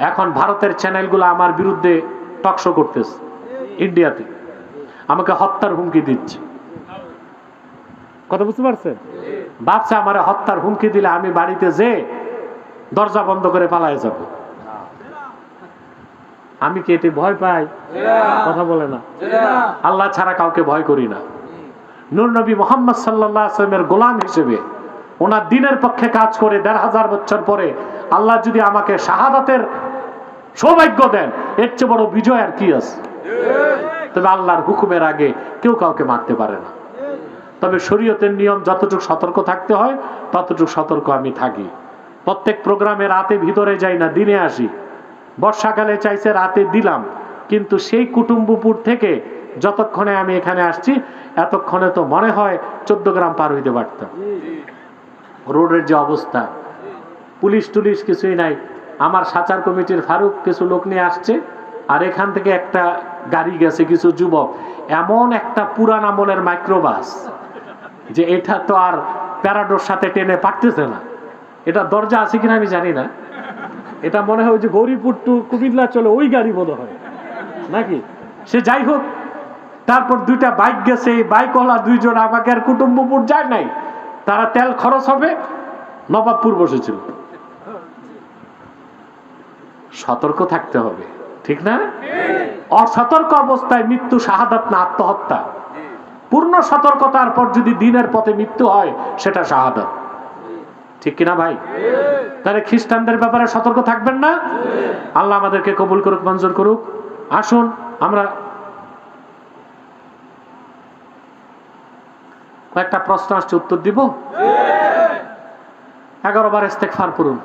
এখন ভারতের চ্যানেলগুলো আমার বিরুদ্ধে টকশো করতেছে, ইন্ডিয়াতে আমাকে হত্যার হুমকি দিচ্ছে। কথা বুঝতে পারছেন? ভাবছে আমার হত্যার হুমকি দিলে আমি বাড়িতে যে দরজা বন্ধ করে পালায় যাব। আমি কি এতে ভয় পাই? কথা বলে না। আল্লাহ ছাড়া কাউকে ভয় করি না। নূর নবী মুহাম্মদ সাল্লাল্লাহু আলাইহি ওয়াসাল্লামের গোলাম হিসেবে ওনার দ্বীনের পক্ষে কাজ করে ১৫০০ বছর পরে আল্লাহ যদি আমাকে শাহাদাতের সৌভাগ্য দেন, এর চেয়ে বড় বিজয় আর কি আছে? তবে আল্লাহর হুকুমের আগে কেউ কাউকে মারতে পারে না। তবে শরীয়তের নিয়ম যতটুকু সতর্ক থাকতে হয় ততটুকু সতর্ক আমি থাকি। প্রত্যেক প্রোগ্রামে রাতে ভিতরে যাই না, দিনে আসি। বর্ষাকালে চাইছে রাতে দিলাম, কিন্তু সেই কুটুম্বপুর থেকে যতক্ষণে আমি এখানে আসছি এতক্ষণে তো মনে হয় 14 গ্রাম পার হইতে পারতাম। রোডের যে অবস্থা, পুলিশ টুলিশ কিছুই নাই। আমার সাচার কমিটির ফারুক কিছু লোক নিয়ে আসছে, আর এখান থেকে একটা গাড়ি গেছে, কিছু যুবক, এমন একটা পুরান আমলের মাইক্রোবাস যে এটা তো আর প্যারাডোর সাথে টেনে পারতেছে না। এটা দরজা আছে কিনা আমি জানি না, এটা মনে হয় যে গৌরীপুর টু কুমিল্লা চলে ওই গাড়ি বোধ হয় নাকি। সে যাই হোক, তারপর 2টা বাইক গেছে, এই বাইকওয়ালা 2 জন আমাকে আর কুটুম্বপুর যায় নাই, তারা তেল খরচ হবে নবাবপুর বসেছিল। সতর্ক থাকতে হবে, ঠিক না? অসতর্ক অবস্থায় মৃত্যু শাহাদাত না আত্মহত্যা। পূর্ণ সতর্কতার পর যদি দ্বীনের পথে মৃত্যু হয় সেটা শাহাদাত, ঠিক কিনা ভাই? তাহলে খ্রিস্টানদের ব্যাপারে সতর্ক থাকবেন না? আল্লাহ আমাদেরকে কবুল করুক, মঞ্জুর করুক। আসুন আমরা কয়েকটা প্রশ্ন আসছে, উত্তর দিব। 11 বার ইস্তেগফার পড়ুন।